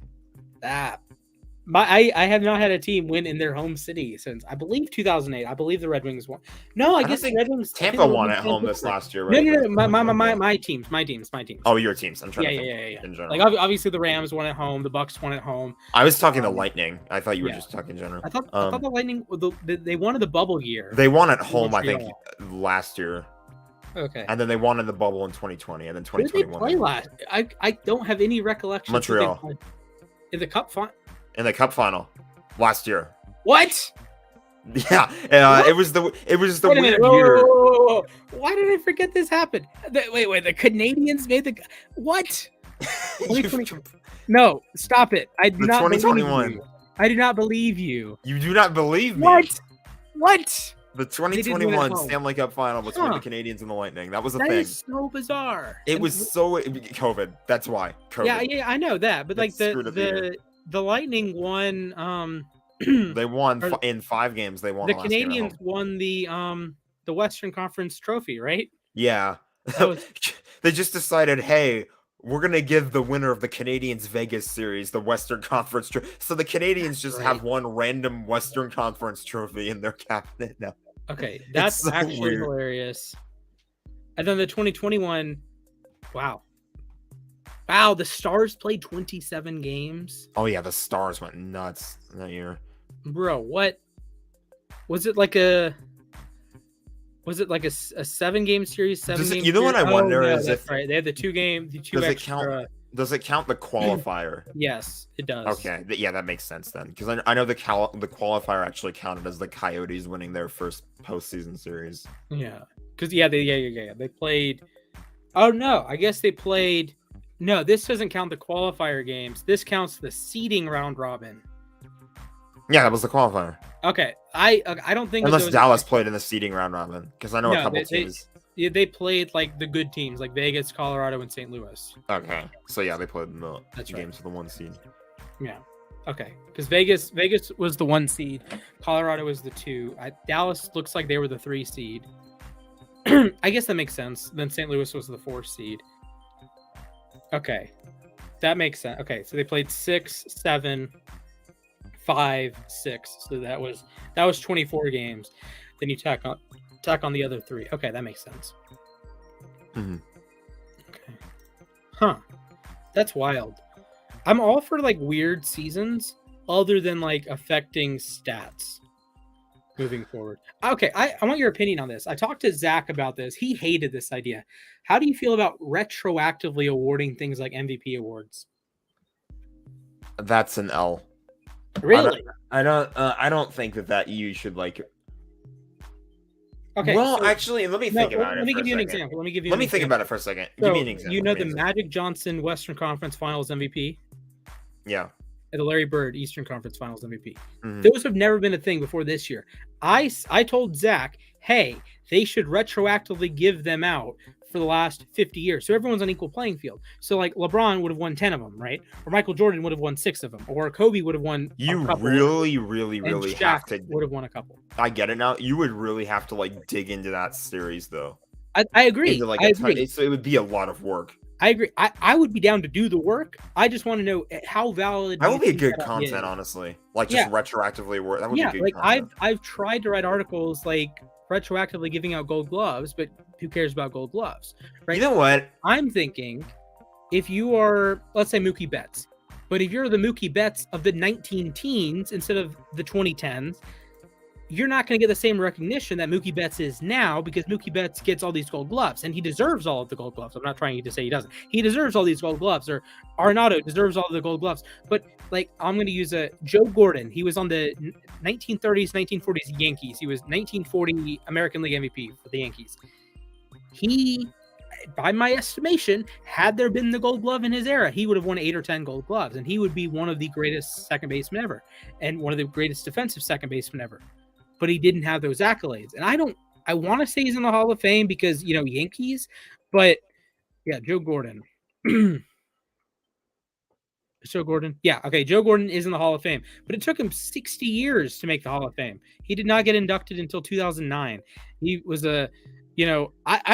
I have not had a team win in their home city since I believe 2008. I believe the Red Wings won. No, I guess the Red Wings. Tampa won at home this last year, right? No. My teams. Oh, your teams. I'm trying to think. Yeah. In general. Like obviously the Rams won at home, the Bucs won at home. I was talking the Lightning. I thought you were just talking in general. I thought the Lightning. They won in the bubble year. They won at home, I think, last year. Okay. And then they won in the bubble in 2020, and then 2021. Who did they play last? I don't have any recollection. Montreal. In the cup final. In the cup final last year. What? Yeah, it was the Wait a minute. weird Whoa, year. whoa. Why did I forget this happened? Wait. The Canadians made the what? 2020. No, stop it. I do The not believe 2021. you. I do not believe you. You do not believe me. What? The They didn't win at 2021 home. Stanley Cup final between the Huh. Canadians and the Lightning. That was a That thing. is so bizarre. It And was so COVID. That's why. COVID. yeah, I know that, but That like screwed up the year. the Lightning won. They won or in 5 games. They won the the last game at Canadians home. won the Western Conference trophy, right? Yeah. That was They just decided, hey, we're gonna give the winner of the Canadians Vegas series the Western Conference trophy. So the Canadians just have one random Western Conference trophy in their cabinet now. okay. That's so actually weird. hilarious. And then the 2021, wow, the Stars played 27 games. Oh yeah, the Stars went nuts that year. Bro, what was it like a 7-game series? You know what I wonder is if right, they had the two does it extra. count? Does it count the qualifier? Yes, it does. Okay, yeah, that makes sense then, because I know the qualifier actually counted as the Coyotes winning their first postseason series. Yeah, because they played. Oh no, I guess they played. No, this doesn't count the qualifier games. This counts the seeding round robin. Yeah, that was the qualifier. Okay, I don't think unless Dallas played in the seeding round robin, because I know a couple teams. They played like the good teams, like Vegas, Colorado, and St. Louis. Okay, so yeah, they played in the That's games right. for the 1 seed. Yeah. Okay, because Vegas was the 1 seed, Colorado was the 2. Dallas looks like they were the 3 seed. I guess that makes sense. Then St. Louis was the 4 seed. Okay, that makes sense. Okay, so they played 6, 7, 5, 6. So that was 24 games. Then you tack on the other 3. Okay, that makes sense. Mm-hmm. Okay. Huh. That's wild. I'm all for like weird seasons other than like affecting stats moving forward. Okay, I want your opinion on this. I talked to Zach about this. He hated this idea. How do you feel about retroactively awarding things like MVP awards? That's an L. Really? I don't think that you should like. Okay. Well, so, actually, let me think about it. Let me give you an example. Let me think about it for a second. So, give me an example. You know the Magic Johnson Western Conference Finals MVP? Yeah. And the Larry Bird Eastern Conference Finals MVP. Mm-hmm. Those have never been a thing before this year. I told Zach, hey, they should retroactively give them out for the last 50 years. So everyone's on equal playing field. So like LeBron would have won 10 of them, right? Or Michael Jordan would have won 6 of them. Or Kobe would have won You a couple. really Shaq have to. would have won a couple. I get it now. You would really have to like dig into that series though. I agree. Like I agree. So it would be a lot of work. I agree. I would be down to do the work. I just want to know how valid. That would be good content, honestly. Like just retroactively work. That would be good like content. I've tried to write articles like retroactively giving out gold gloves, but who cares about gold gloves, right? You know what? I'm thinking if you are, let's say Mookie Betts, but if you're the Mookie Betts of the 19 teens instead of the 2010s, you're not going to get the same recognition that Mookie Betts is now because Mookie Betts gets all these gold gloves and he deserves all of the gold gloves. I'm not trying to say he doesn't. He deserves all these gold gloves, or Arenado deserves all of the gold gloves. But like, I'm going to use Joe Gordon. He was on the 1930s, 1940s Yankees. He was 1940 American League MVP for the Yankees. He, by my estimation, had there been the gold glove in his era, he would have won 8 or 10 gold gloves, and he would be one of the greatest second basemen ever and one of the greatest defensive second basemen ever. But he didn't have those accolades. And I want to say he's in the Hall of Fame because, Yankees, but yeah, Joe Gordon. Joe Gordon. Yeah, okay, Joe Gordon is in the Hall of Fame, but it took him 60 years to make the Hall of Fame. He did not get inducted until 2009. He was I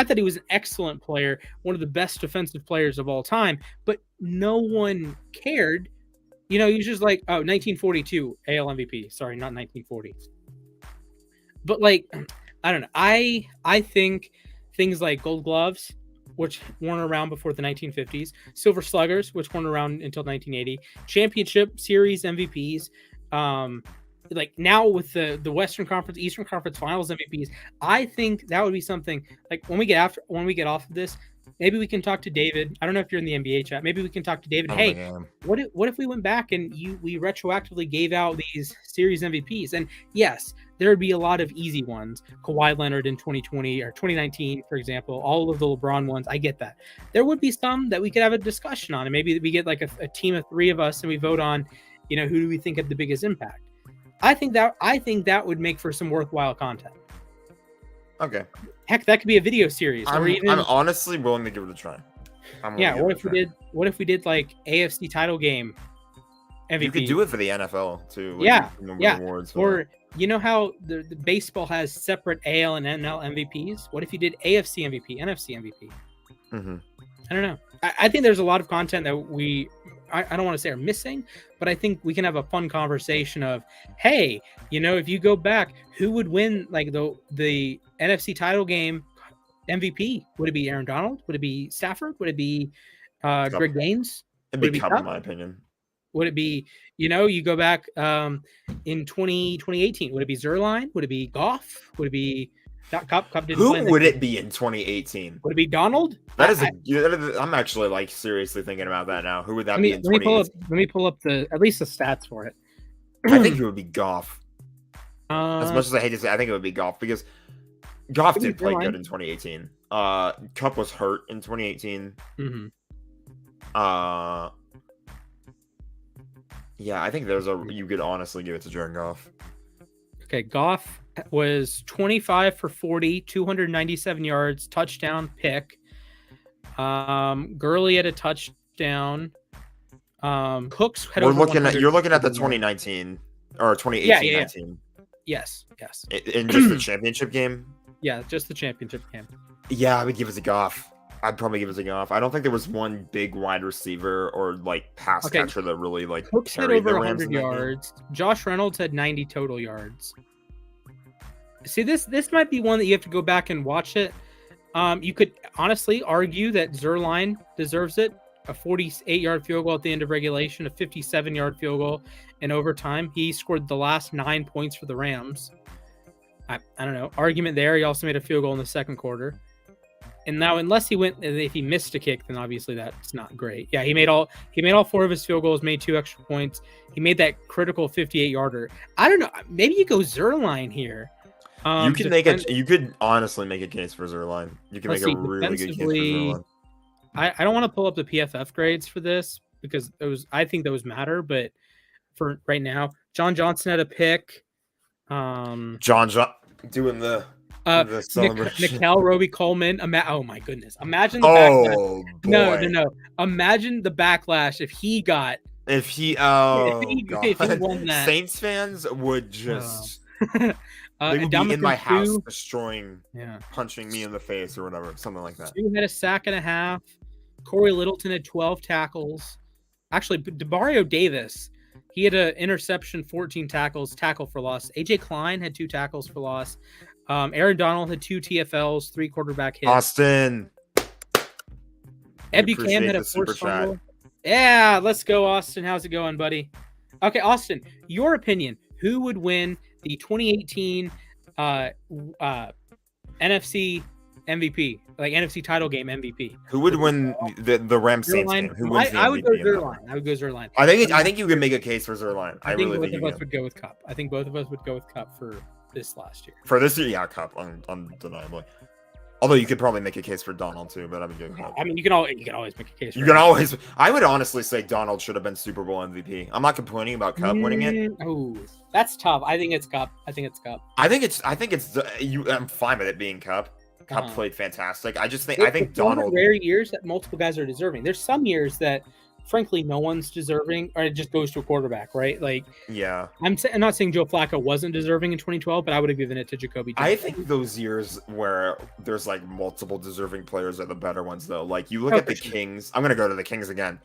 thought he was an excellent player, one of the best defensive players of all time, but no one cared. He was just like, 1942 AL MVP. Sorry, not 1940. But like, I don't know. I think things like gold gloves, which weren't around before the 1950s, silver sluggers, which weren't around until 1980, championship series MVPs, like now with the Western Conference, Eastern Conference Finals MVPs, I think that would be something like when we get off of this, maybe we can talk to David. I don't know if you're in the NBA chat. Maybe we can talk to David. I don't think Hey, I am. what if we went back and we retroactively gave out these series MVPs? And yes, there would be a lot of easy ones. Kawhi Leonard in 2020 or 2019, for example, all of the LeBron ones. I get that. There would be some that we could have a discussion on, and maybe we get like a team of 3 of us and we vote on, who do we think had the biggest impact. I think that would make for some worthwhile content. Okay. Heck, that could be a video series. I'm honestly willing to give it a try. What if we did like AFC title game MVP? You could do it for the NFL too. Like Awards or you know how the baseball has separate AL and NL MVPs? What if you did AFC MVP, NFC MVP? Mm-hmm. I don't know. I think there's a lot of content that I don't want to say are missing, but I think we can have a fun conversation of, hey, if you go back, who would win like the NFC title game MVP? Would it be Aaron Donald? Would it be Stafford? Would it be Greg Gaines? It'd be Cup, in my opinion. Would it be, you go back in 2018, would it be Zerline? Would it be Goff? Would it be not Cup? Cup didn't play. Who would it be in 2018? Would it be Donald? I'm actually like seriously thinking about that now. Who would that be in 2018? Let me pull up at least the stats for it. I think it would be Goff. As much as I hate to say, I think it would be Goff because Goff did play good in 2018. Cup was hurt in 2018. Mm-hmm. Yeah, I think you could honestly give it to Jared Goff. Okay, Goff was 25 for 40, 297 yards, touchdown, pick. Gurley had a touchdown. Cooks had you're looking at the 2019 or 2018-19. Yes. In just the championship game? Yeah, just the championship game. Yeah, I would give it to Goff. I'd probably give it to Goff. I don't think there was one big wide receiver or like pass catcher that really like Cooks had over 100 yards. Josh Reynolds had 90 total yards. See, this might be one that you have to go back and watch it. You could honestly argue that Zerline deserves it. A 48-yard field goal at the end of regulation, a 57-yard field goal in overtime. He scored the last 9 points for the Rams. I don't know. Argument there. He also made a field goal in the second quarter. And now, if he missed a kick, then obviously that's not great. Yeah, he made all 4 of his field goals, made 2 extra points. He made that critical 58-yarder. I don't know. Maybe you go Zerline here. You could honestly make a case for Zerline. You can make a really good case for Zerline. I don't want to pull up the PFF grades for this because I think those matter, but for right now, John Johnson had a pick. John doing the celebration. Nickel Roby Coleman. Oh my goodness! Imagine the backlash. Boy. No. Imagine the backlash if he got. If he won that. Saints fans would just. They would be in my house punching me in the face or whatever, something like that. Sue had a sack and a half. Corey Littleton had 12 tackles. Actually, DeBario Davis, he had an interception, 14 tackles, tackle for loss. AJ Klein had 2 tackles for loss. Aaron Donald had 2 TFLs, 3 quarterback hits. Austin. Ed Buchanan had a forced fumble. Yeah, let's go, Austin. How's it going, buddy? Okay, Austin, your opinion. Who would win the 2018 NFC MVP, like NFC title game MVP? Who would win the Rams Saints game? Who wins the MVP? I would go Zerline. I think you can make a case for Zerline. I think both of us would go with Cup. I think both of us would go with Cup for this last year. For this year, yeah, Cup, undeniably. Although you could probably make a case for Donald too, but I would go Cup. I mean, you can always make a case. I would honestly say Donald should have been Super Bowl MVP. I'm not complaining about Cup winning it. Oh, that's tough. I think it's Cup. I'm fine with it being Cup. Cup played fantastic. I think Donald. Rare years that multiple guys are deserving. There's some years that, frankly, no one's deserving, or it just goes to a quarterback, right? Like, yeah. I'm not saying Joe Flacco wasn't deserving in 2012, but I would have given it to Jacoby Jones. I think those years where there's like multiple deserving players are the better ones, though. Like you look at the Kings. I'm gonna go to the Kings again,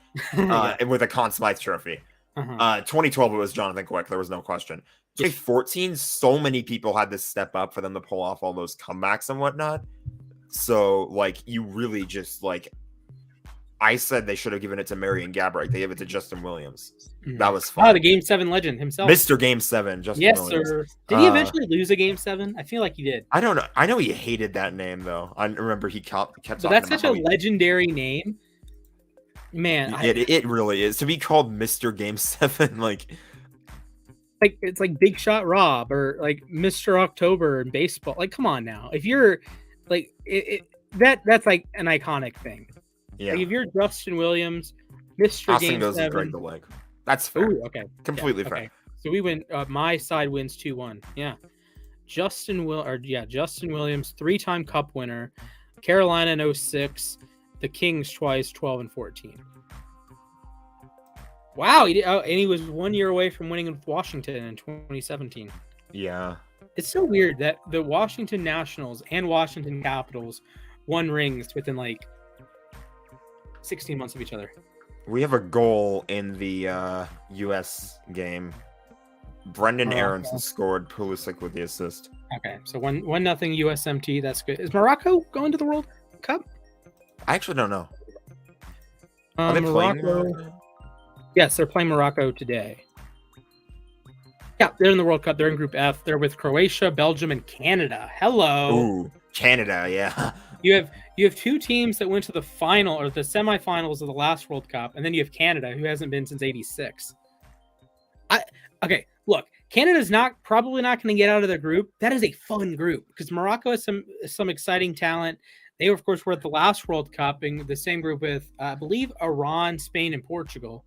with a Conn Smythe Trophy. 2012 it was Jonathan Quick. There was no question. 2014, so many people had to step up for them to pull off all those comebacks and whatnot. So like you really just like I said they should have given it to Marion Gabrick. They gave it to Justin Williams. Mhm. That was Oh, fun. the Game 7 legend himself. Mr. Game 7, Justin Yes, Williams. sir. Did he eventually lose a Game 7? I feel like he did. I don't know. I know he hated that name, though. I remember he kept But talking that's about such a legendary name. Man, it really is. To be called Mr. Game 7, like it's like Big Shot Rob or like Mr. October in baseball. Like, come on now. If you're like that's like an iconic thing. yeah. Like if you're Justin Williams, Mr. Austin Game goes 7. to Greg the Leg. That's fair. Ooh, okay. Completely yeah, fair. Okay. So we win. My side wins 2-1. Yeah. Justin Williams, 3-time Cup winner. Carolina in 06. The Kings twice, 12 and 14. Wow, and he was 1 year away from winning with Washington in 2017. Yeah. It's so weird that the Washington Nationals and Washington Capitals won rings within like 16 months of each other. We have a goal in the U.S. game. Brendan Aronson scored. Pulisic with the assist. Okay, so 1-0 USMT. That's good. Is Morocco going to the World Cup? I actually don't know. Are they playing Morocco? Yes, they're playing Morocco today. Yeah, they're in the World Cup. They're in Group F. They're with Croatia, Belgium, and Canada. Hello. Ooh, Canada, yeah. You have two teams that went to the final or the semifinals of the last World Cup, and then you have Canada, who hasn't been since '86. Okay, look, Canada's probably not going to get out of their group. That is a fun group because Morocco has some exciting talent. They, of course, were at the last World Cup in the same group with, I believe, Iran, Spain, and Portugal.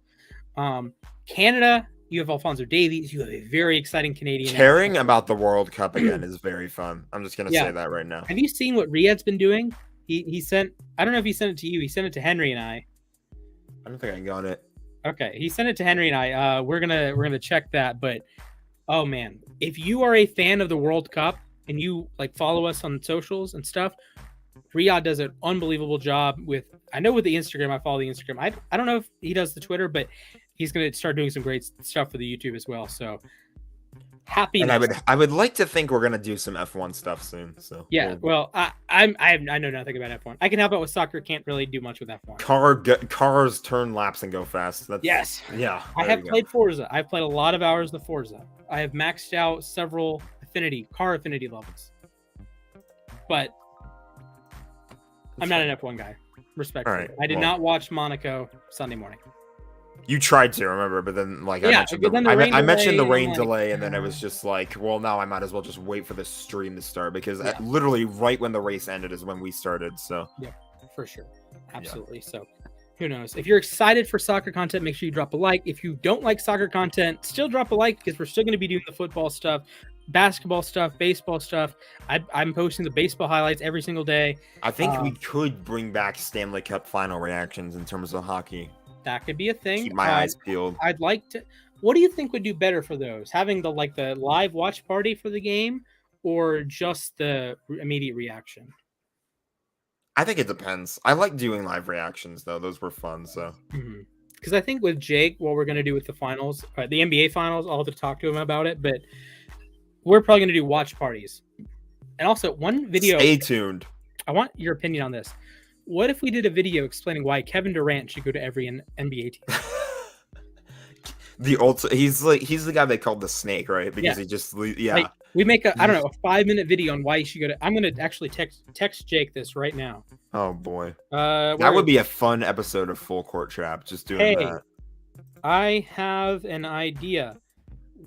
Canada, you have Alphonso Davies. You have a very exciting Canadian. Caring about the World Cup again is very fun. I'm just going to say that right now. Have you seen what Riyad's been doing? He sent, I don't know if he sent it to you. He sent it to Henry and I. I don't think I got it. Okay, he sent it to Henry and I. We're gonna check that. But oh man, if you are a fan of the World Cup and you like follow us on socials and stuff, Riyad does an unbelievable job with. I know with the Instagram, I follow the Instagram. I don't know if he does the Twitter, but he's gonna start doing some great stuff for the YouTube as well. So happy. And I would like to think we're gonna do some F1 stuff soon. So yeah, well, I know nothing about F1. I can help out with soccer. Can't really do much with F1. Cars turn laps and go fast. Yes. Yeah. I have played Forza. I've played a lot of hours of Forza. I have maxed out several car affinity levels. But I'm not an F1 guy. Respectfully. Right, I did not watch Monaco Sunday morning. You tried to, remember, but then I mentioned the rain delay, and then it was just like, well, now I might as well just wait for the stream to start because literally right when the race ended is when we started. So yeah, for sure, absolutely. Yeah. So who knows? If you're excited for soccer content, make sure you drop a like. If you don't like soccer content, still drop a like because we're still going to be doing the football stuff, basketball stuff, baseball stuff. I'm posting the baseball highlights every single day. I think we could bring back Stanley Cup final reactions in terms of hockey. That could be a thing. Keep my eyes peeled. I'd like to. What do you think would do better for those? Having the live watch party for the game, or just the immediate reaction? I think it depends. I like doing live reactions though; those were fun. So, because I think with Jake, what we're gonna do with the finals, the NBA finals, I'll have to talk to him about it. But we're probably gonna do watch parties, and also one video. Stay tuned. I want your opinion on this. What if we did a video explaining why Kevin Durant should go to every NBA team? He's the guy they called the snake, right? Because he just Like, we make a 5-minute video on why he should go to. I'm gonna actually text Jake this right now. Oh boy, that would be a fun episode of Full Court Trap. Just doing that. I have an idea.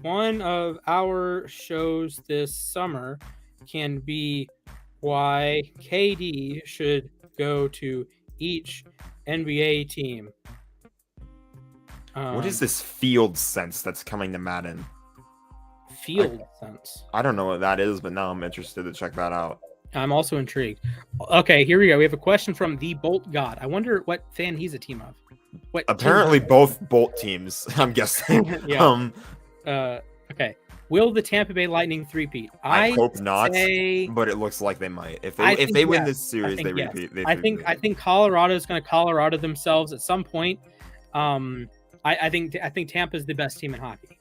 One of our shows this summer can be why KD should go to each NBA team. What is this field sense that's coming to Madden? Field sense? I don't know what that is, but now I'm interested to check that out. I'm also intrigued. Okay, here we go. We have a question from the Bolt God. I wonder what fan he's a team of. Apparently both Bolt teams, I'm guessing. Yeah. Okay. Will the Tampa Bay Lightning three-peat? I hope not, but it looks like they might. If they win this series, they repeat. I think Colorado is going to Colorado themselves at some point. I think Tampa's the best team in hockey.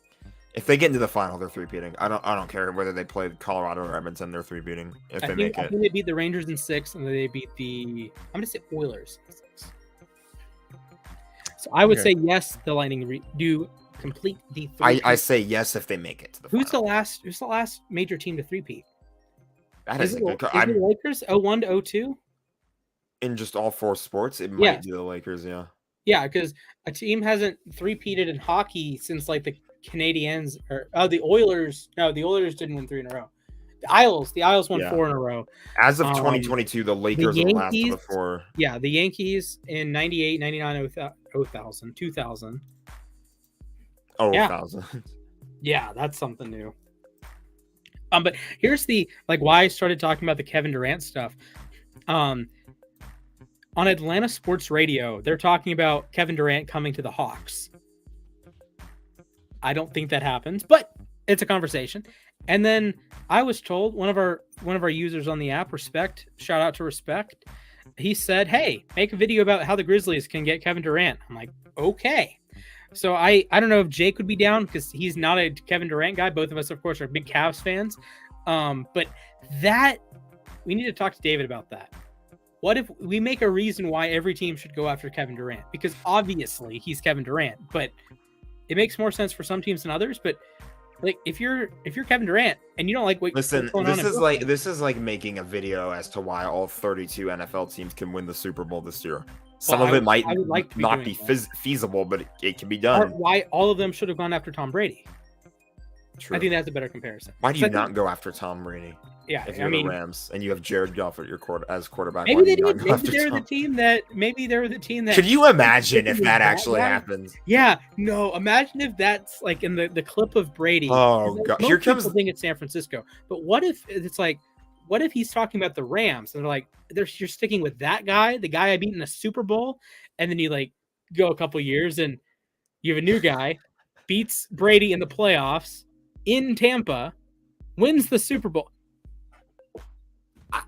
If they get into the final, they're three-peating. I don't care whether they play Colorado or Edmonton, they're three-peating if they make it. I think they beat the Rangers in 6, and they beat the I'm going to say Oilers in 6. So I would say yes, the Lightning do complete the I say yes if they make it to the Who's finals. Who's the last major team to three-peat? That is a good. Is it the Lakers 01 to 02? In just all 4 sports, it might be the Lakers. Yeah. Yeah, because a team hasn't three-peated in hockey since like the Canadiens or the Oilers. No, the Oilers didn't win 3 in a row. The Isles won 4 in a row. As of 2022, the Lakers are the last of the 4. Yeah, the Yankees in 98, 99, 2000, 2000. Oh, yeah. 1000. Yeah, that's something new. But here's the why I started talking about the Kevin Durant stuff. On Atlanta Sports Radio, they're talking about Kevin Durant coming to the Hawks. I don't think that happens, but it's a conversation. And then I was told one of our users on the app, Respect, shout out to Respect, he said, "Hey, make a video about how the Grizzlies can get Kevin Durant." I'm like, okay. So I don't know if Jake would be down because he's not a Kevin Durant guy. Both of us, of course, are big Cavs fans. But that we need to talk to David about that. What if we make a reason why every team should go after Kevin Durant? Because obviously he's Kevin Durant, but it makes more sense for some teams than others. But if you're Kevin Durant and you don't like what listen, this is like making a video as to why all 32 NFL teams can win the Super Bowl this year. Some of it might not be feasible, but it can be done. Or why all of them should have gone after Tom Brady. True. I think that's a better comparison. Why do you not go after Tom Brady? Yeah, if you're the Rams and you have Jared Goff at your quarterback, maybe they did. Maybe they're the team that. Can you imagine if that actually happens? Yeah, no. Imagine if that's like in the clip of Brady. Oh god, here comes the thing at San Francisco. But what if it's like, what if he's talking about the Rams and they're like, you're sticking with that guy, the guy I beat in a Super Bowl, and then you go a couple years and you have a new guy, beats Brady in the playoffs in Tampa, wins the Super Bowl.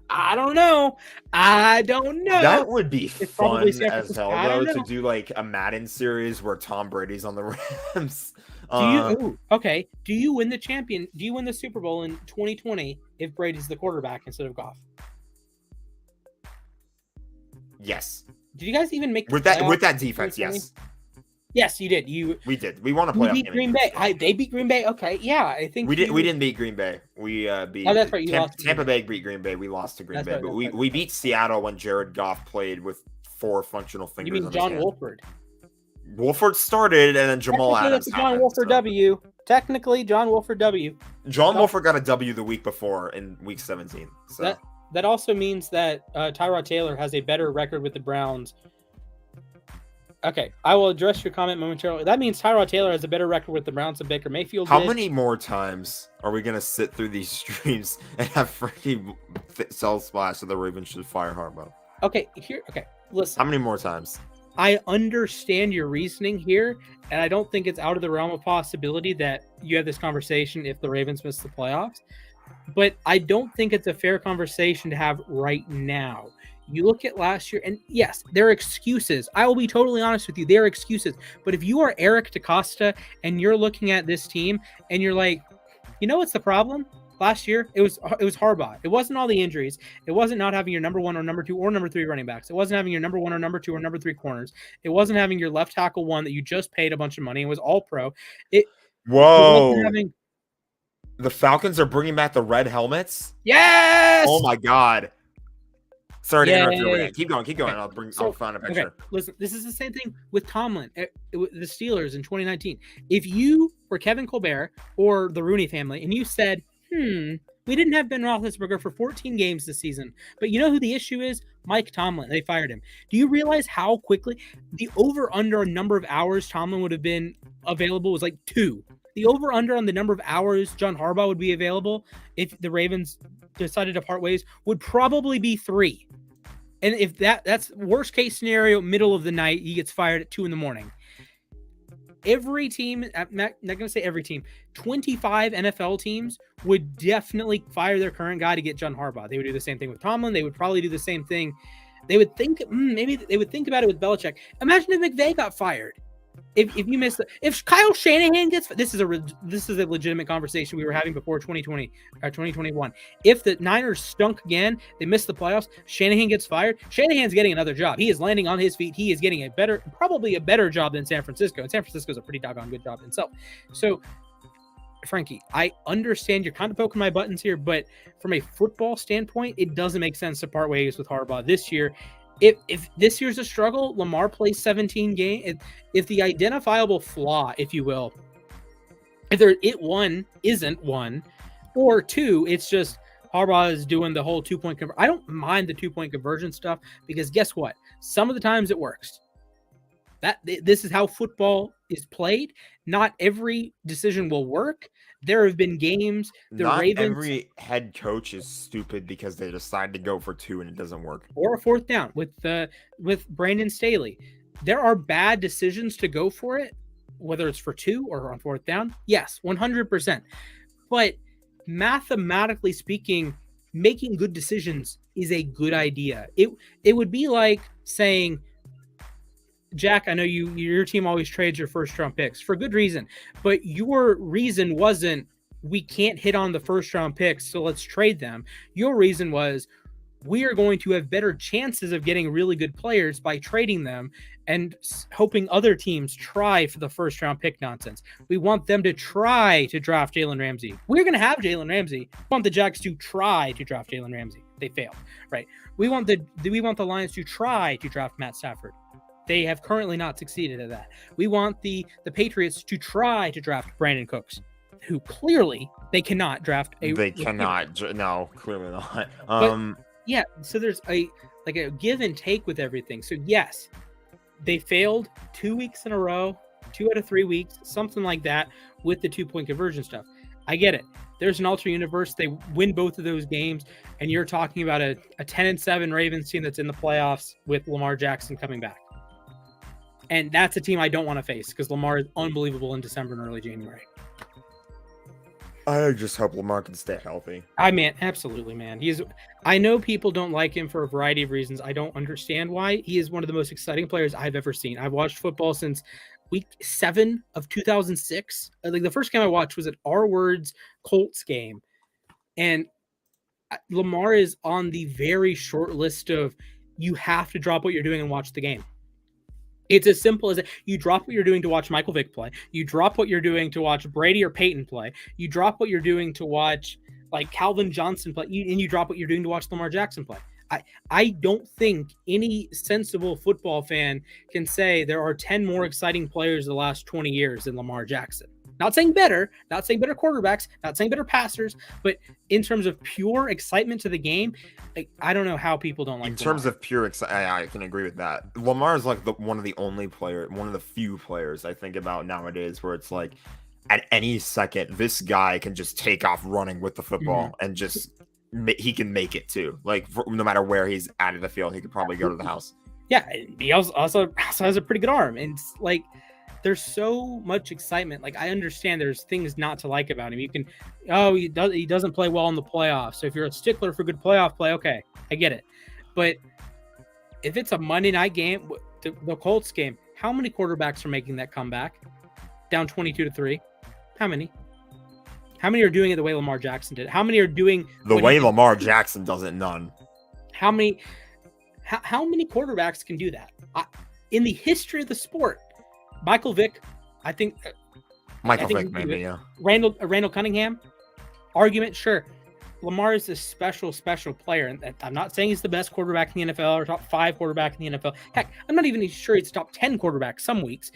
I don't know. That would be fun as hell, though, to do a Madden series where Tom Brady's on the Rams. Do you win the Super Bowl in 2020 if Brady's the quarterback instead of Goff? Yes. Did you guys even make with that defense? Yes. Yes, you did. We did. We won a playoff beat Green Bay. They beat Green Bay. Okay, yeah, I think we didn't beat Green Bay. We beat. Oh, that's right. Tampa Bay beat Green Bay. We lost to Green Bay, but we beat Seattle when Jared Goff played with 4 functional fingers. You mean John Wolford? Wolford started, and then Jamal Adams. John Wolford W. Technically, John Wolford W. John Wolford got a W the week before in week 17. So that also means that Tyrod Taylor has a better record with the Browns. Okay, I will address your comment momentarily. That means Tyrod Taylor has a better record with the Browns than Baker Mayfield. How many more times are we going to sit through these streams and have Freddie sell splash so the Ravens should fire Harbaugh? Okay, listen. How many more times? I understand your reasoning here, and I don't think it's out of the realm of possibility that you have this conversation if the Ravens miss the playoffs. But I don't think it's a fair conversation to have right now. You look at last year, and yes, there are excuses. I will be totally honest with you. There are excuses. But if you are Eric DeCosta and you're looking at this team and you're like, you know what's the problem? Last year, it was Harbaugh. It wasn't all the injuries. It wasn't not having your number 1 or number 2 or number 3 running backs. It wasn't having your number 1 or number 2 or number 3 corners. It wasn't having your left tackle 1 that you just paid a bunch of money and was all pro. The Falcons are bringing back the red helmets? Yes! Oh my god. Sorry to interrupt you. Keep going. I'll find a picture. Okay, listen, this is the same thing with Tomlin, the Steelers in 2019. If you were Kevin Colbert or the Rooney family and you said, we didn't have Ben Roethlisberger for 14 games this season, but you know who the issue is? Mike Tomlin. They fired him. Do you realize how quickly the over-under number of hours Tomlin would have been available was 2? The over-under on the number of hours John Harbaugh would be available if the Ravens decided to part ways would probably be 3. And if that's worst case scenario, middle of the night, he gets fired at 2 a.m. Every team, I'm not going to say every team, 25 NFL teams would definitely fire their current guy to get John Harbaugh. They would do the same thing with Tomlin. They would probably do the same thing. They would think, maybe they would think about it with Belichick. Imagine if McVay got fired. If you miss if Kyle Shanahan gets this is a legitimate conversation we were having before 2020 or 2021. If the Niners stunk again, they missed the playoffs, Shanahan gets fired. Shanahan's getting another job. He is landing on his feet. He is getting probably a better job than San Francisco. And San Francisco's a pretty doggone good job himself. So, Frankie, I understand you're kind of poking my buttons here, but from a football standpoint, it doesn't make sense to part ways with Harbaugh this year. If this year's a struggle, Lamar plays 17 games. If the identifiable flaw, if you will, isn't one, or two, it's just Harbaugh is doing the whole 2-point conversion. I don't mind the 2-point conversion stuff because guess what? Some of the times it works. This is how football is played. Not every decision will work. There have been games. Every head coach is stupid because they decide to go for 2 and it doesn't work. Or a 4th down with Brandon Staley. There are bad decisions to go for it, whether it's for 2 or on 4th down. Yes, 100%. But mathematically speaking, making good decisions is a good idea. It would be like saying, Jack, I know your team always trades your first-round picks for good reason, but your reason wasn't we can't hit on the first-round picks, so let's trade them. Your reason was we are going to have better chances of getting really good players by trading them and hoping other teams try for the first-round pick nonsense. We want them to try to draft Jalen Ramsey. We're going to have Jalen Ramsey. We want the Jacks to try to draft Jalen Ramsey. They failed, right? We want the Lions to try to draft Matt Stafford. They have currently not succeeded at that. We want the Patriots to try to draft Brandon Cooks, who clearly they cannot draft. They cannot. No, clearly not. Yeah, so there's a give and take with everything. So yes, they failed 2 weeks in a row, 2 out of 3 weeks, something like that with the 2-point conversion stuff. I get it. There's an alternate universe. They win both of those games, and you're talking about a 10-7 Ravens team that's in the playoffs with Lamar Jackson coming back. And that's a team I don't want to face because Lamar is unbelievable in December and early January. I just hope Lamar can stay healthy. Absolutely, man. I know people don't like him for a variety of reasons. I don't understand why. He is one of the most exciting players I've ever seen. I've watched football since week 7 of 2006. Like the first game I watched was at R-Word's Colts game. And Lamar is on the very short list of you have to drop what you're doing and watch the game. It's as simple as you drop what you're doing to watch Michael Vick play. You drop what you're doing to watch Brady or Peyton play. You drop what you're doing to watch like Calvin Johnson play. And you drop what you're doing to watch Lamar Jackson play. I don't think any sensible football fan can say there are 10 more exciting players the last 20 years than Lamar Jackson. Not saying better quarterbacks, not saying better passers, but in terms of pure excitement to the game, I don't know how people don't like in terms of pure excitement, I can agree with that. Lamar is like one of the few players I think about nowadays where it's like at any second, this guy can just take off running with the football and just he can make it too. Like no matter where he's at the field, he could probably go to the house. Yeah, he also has a pretty good arm, and it's like there's so much excitement. Like I understand there's things not to like about him. You can, he doesn't play well in the playoffs. So if you're a stickler for good playoff play, okay, I get it. But if it's a Monday night game, the Colts game, how many quarterbacks are making that comeback down 22-3? How many? How many are doing it the way Lamar Jackson did? How many are doing the way Lamar Jackson does it? None. How many quarterbacks can do that? In the history of the sport, Michael Vick, I think Vick, maybe, yeah. Randall Cunningham, argument, sure. Lamar is a special player, and I'm not saying he's the best quarterback in the NFL or top 5 quarterback in the NFL. Heck, I'm not even sure he's top 10 quarterback. Some weeks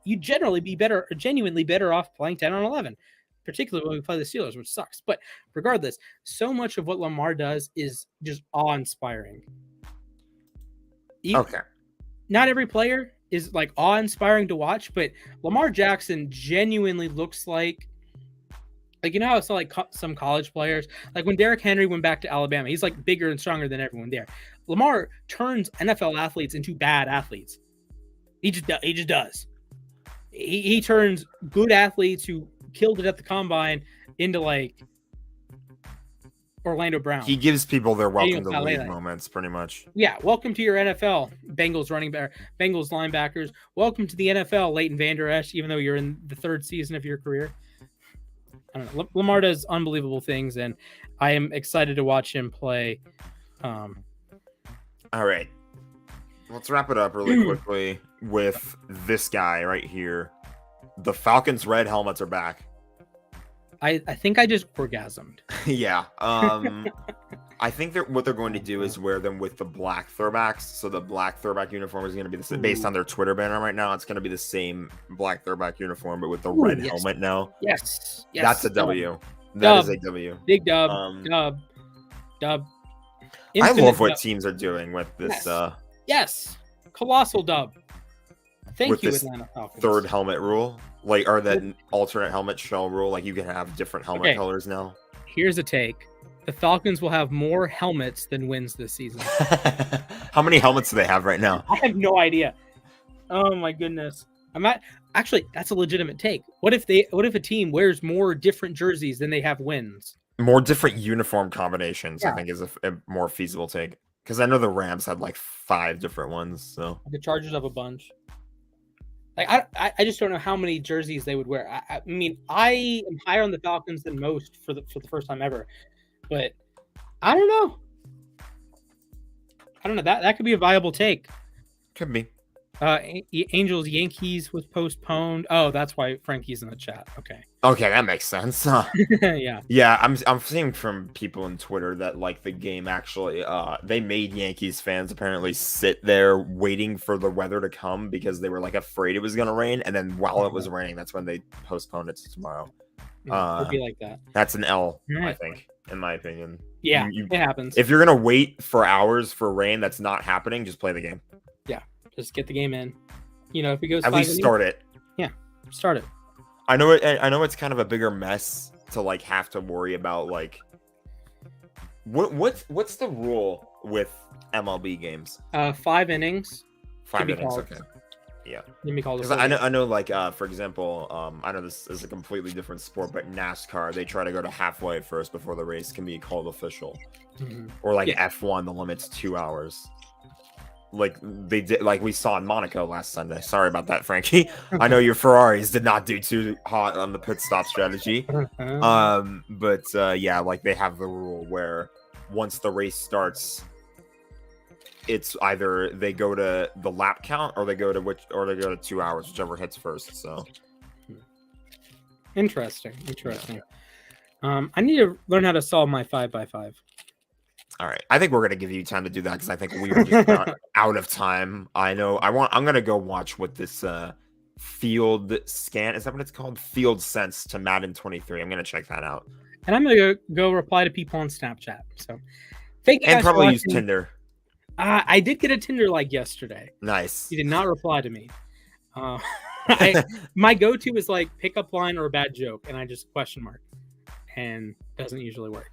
you'd genuinely better off playing 10 on 11, particularly when we play the Steelers, which sucks. But regardless, so much of what Lamar does is just awe-inspiring. Okay. Not every player is like awe-inspiring to watch, but Lamar Jackson genuinely looks like you know how it's like some college players, like when Derrick Henry went back to Alabama, he's like bigger and stronger than everyone there. Lamar turns NFL athletes into bad athletes. He just does. He turns good athletes who killed it at the combine into like Orlando Brown. He gives people their welcome to the league Falele. moments, pretty much. Yeah, welcome to your NFL, Bengals Bengals linebackers. Welcome to the NFL, Leighton Vander Esch, even though you're in the 3rd season of your career. I don't know. Lamar does unbelievable things, and I am excited to watch him play. All right. Let's wrap it up really quickly with this guy right here. The Falcons' red helmets are back. I think I just orgasmed. Yeah. I think what they're going to do is wear them with the black throwbacks. So the black throwback uniform is going to be the same. Based on their Twitter banner right now, it's going to be the same black throwback uniform, but with the red helmet now. Yes. That's a W. That is a W. Big dub. Dub. I love what teams are doing with this. Yes. Colossal dub. Thank you, Atlanta Falcons. 3rd helmet rule. Or that alternate helmet shell rule. Like, you can have different helmet colors now. Here's a take. The Falcons will have more helmets than wins this season. How many helmets do they have right now? I have no idea. Oh my goodness. Actually, that's a legitimate take. What if a team wears more different jerseys than they have wins? More different uniform combinations, I think, is a more feasible take. Because I know the Rams had like 5 different ones. So the Chargers have a bunch. Like I just don't know how many jerseys they would wear. I mean, I am higher on the Falcons than most for the first time ever, but I don't know. That could be a viable take. Could be. Angels Yankees was postponed. Oh, that's why Frankie's in the chat. Okay, that makes sense. Yeah. I'm seeing from people on Twitter that like the game actually they made Yankees fans apparently sit there waiting for the weather to come because they were like afraid it was gonna rain, and then while it was raining, that's when they postponed it to tomorrow. It'd be like that. That's an L, I think, in my opinion. Yeah, it happens. If you're gonna wait for hours for rain that's not happening, just play the game. Yeah. Just get the game in. If it goes at least start it. Yeah, start it. I know it's kind of a bigger mess to like have to worry about like what's the rule with MLB games? 5 innings. 5 innings, okay. Yeah. Because I know like for example, I know this is a completely different sport, but NASCAR, they try to go to halfway first before the race can be called official. Mm-hmm. Or like F1, the limit's 2 hours. Like they did, like we saw in Monaco last Sunday. Sorry about that, Frankie. I know your Ferraris did not do too hot on the pit stop strategy. But like they have the rule where once the race starts, it's either they go to the lap count or they go to 2 hours, whichever hits first. So interesting. I need to learn how to solve my 5x5. All right. I think we're going to give you time to do that because I think we are just out of time. I'm going to go watch what this field scan, is that what it's called? Field sense to Madden 23. I'm going to check that out. And I'm going to go reply to people on Snapchat. So thank you guys. And probably use Tinder. I did get a Tinder like yesterday. Nice. He did not reply to me. My go-to is like pickup line or a bad joke, and I just question mark, and doesn't usually work.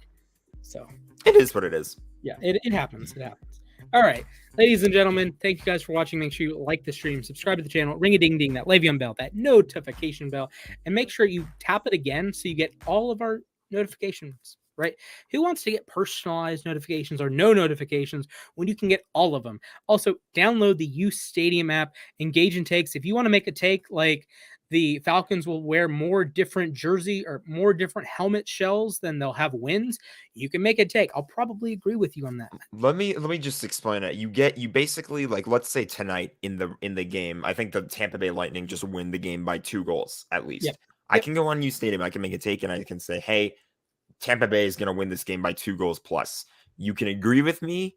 So it is what it is. Yeah, it happens. It happens. All right, ladies and gentlemen, thank you guys for watching. Make sure you like the stream, subscribe to the channel, ring a ding ding, that Le'Veon bell, that notification bell, and make sure you tap it again so you get all of our notifications. Right? Who wants to get personalized notifications or no notifications when you can get all of them? Also, download the uSTADIUM app, engage in takes. If you want to make a take like the Falcons will wear more different jersey or more different helmet shells than they'll have wins, you can make a take. I'll probably agree with you on that. Let me just explain it. You basically, like, let's say tonight in the game, I think the Tampa Bay Lightning just win the game by 2 goals at least. Yep. I can go on uSTADIUM, I can make a take, and I can say, hey, Tampa Bay is going to win this game by 2 goals plus. You can agree with me,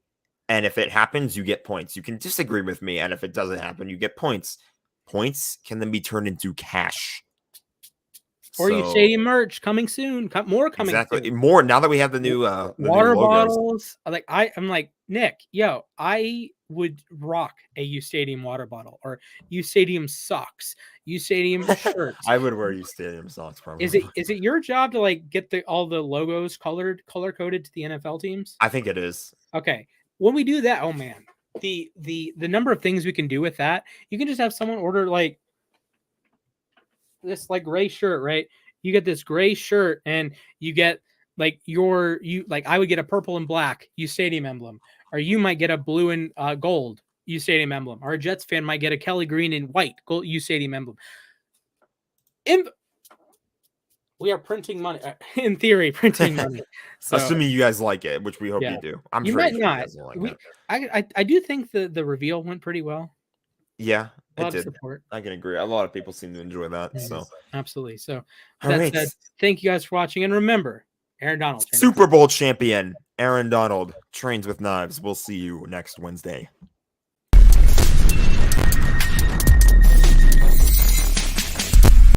and if it happens, you get points. You can disagree with me, and if it doesn't happen, you get points. Points can then be turned into cash. Or uSTADIUM merch coming soon. More coming exactly. soon. More now that we have the new water bottles. I'm like, Nick, I would rock a uSTADIUM water bottle or uSTADIUM socks, uSTADIUM shirts. I would wear uSTADIUM socks probably. Is it your job to like get all the logos color coded to the NFL teams? I think it is. Okay. When we do that, oh man, the number of things we can do with that, you can just have someone order like this like gray shirt, right? You get this gray shirt and you get like I would get a purple and black uSTADIUM emblem, or you might get a blue and gold uSTADIUM emblem, or a Jets fan might get a Kelly green and white gold uSTADIUM emblem. We are printing money, in theory, printing money. So, assuming you guys like it, which we hope you do. I'm you sure might you not. guys will like it. I do think the reveal went pretty well. Yeah, A it lot of did. support. I can agree. A lot of people seem to enjoy that. So absolutely. So all that right. said, thank you guys for watching, and remember, Aaron Donald, Super Bowl champion Aaron Donald trains with knives. We'll see you next Wednesday.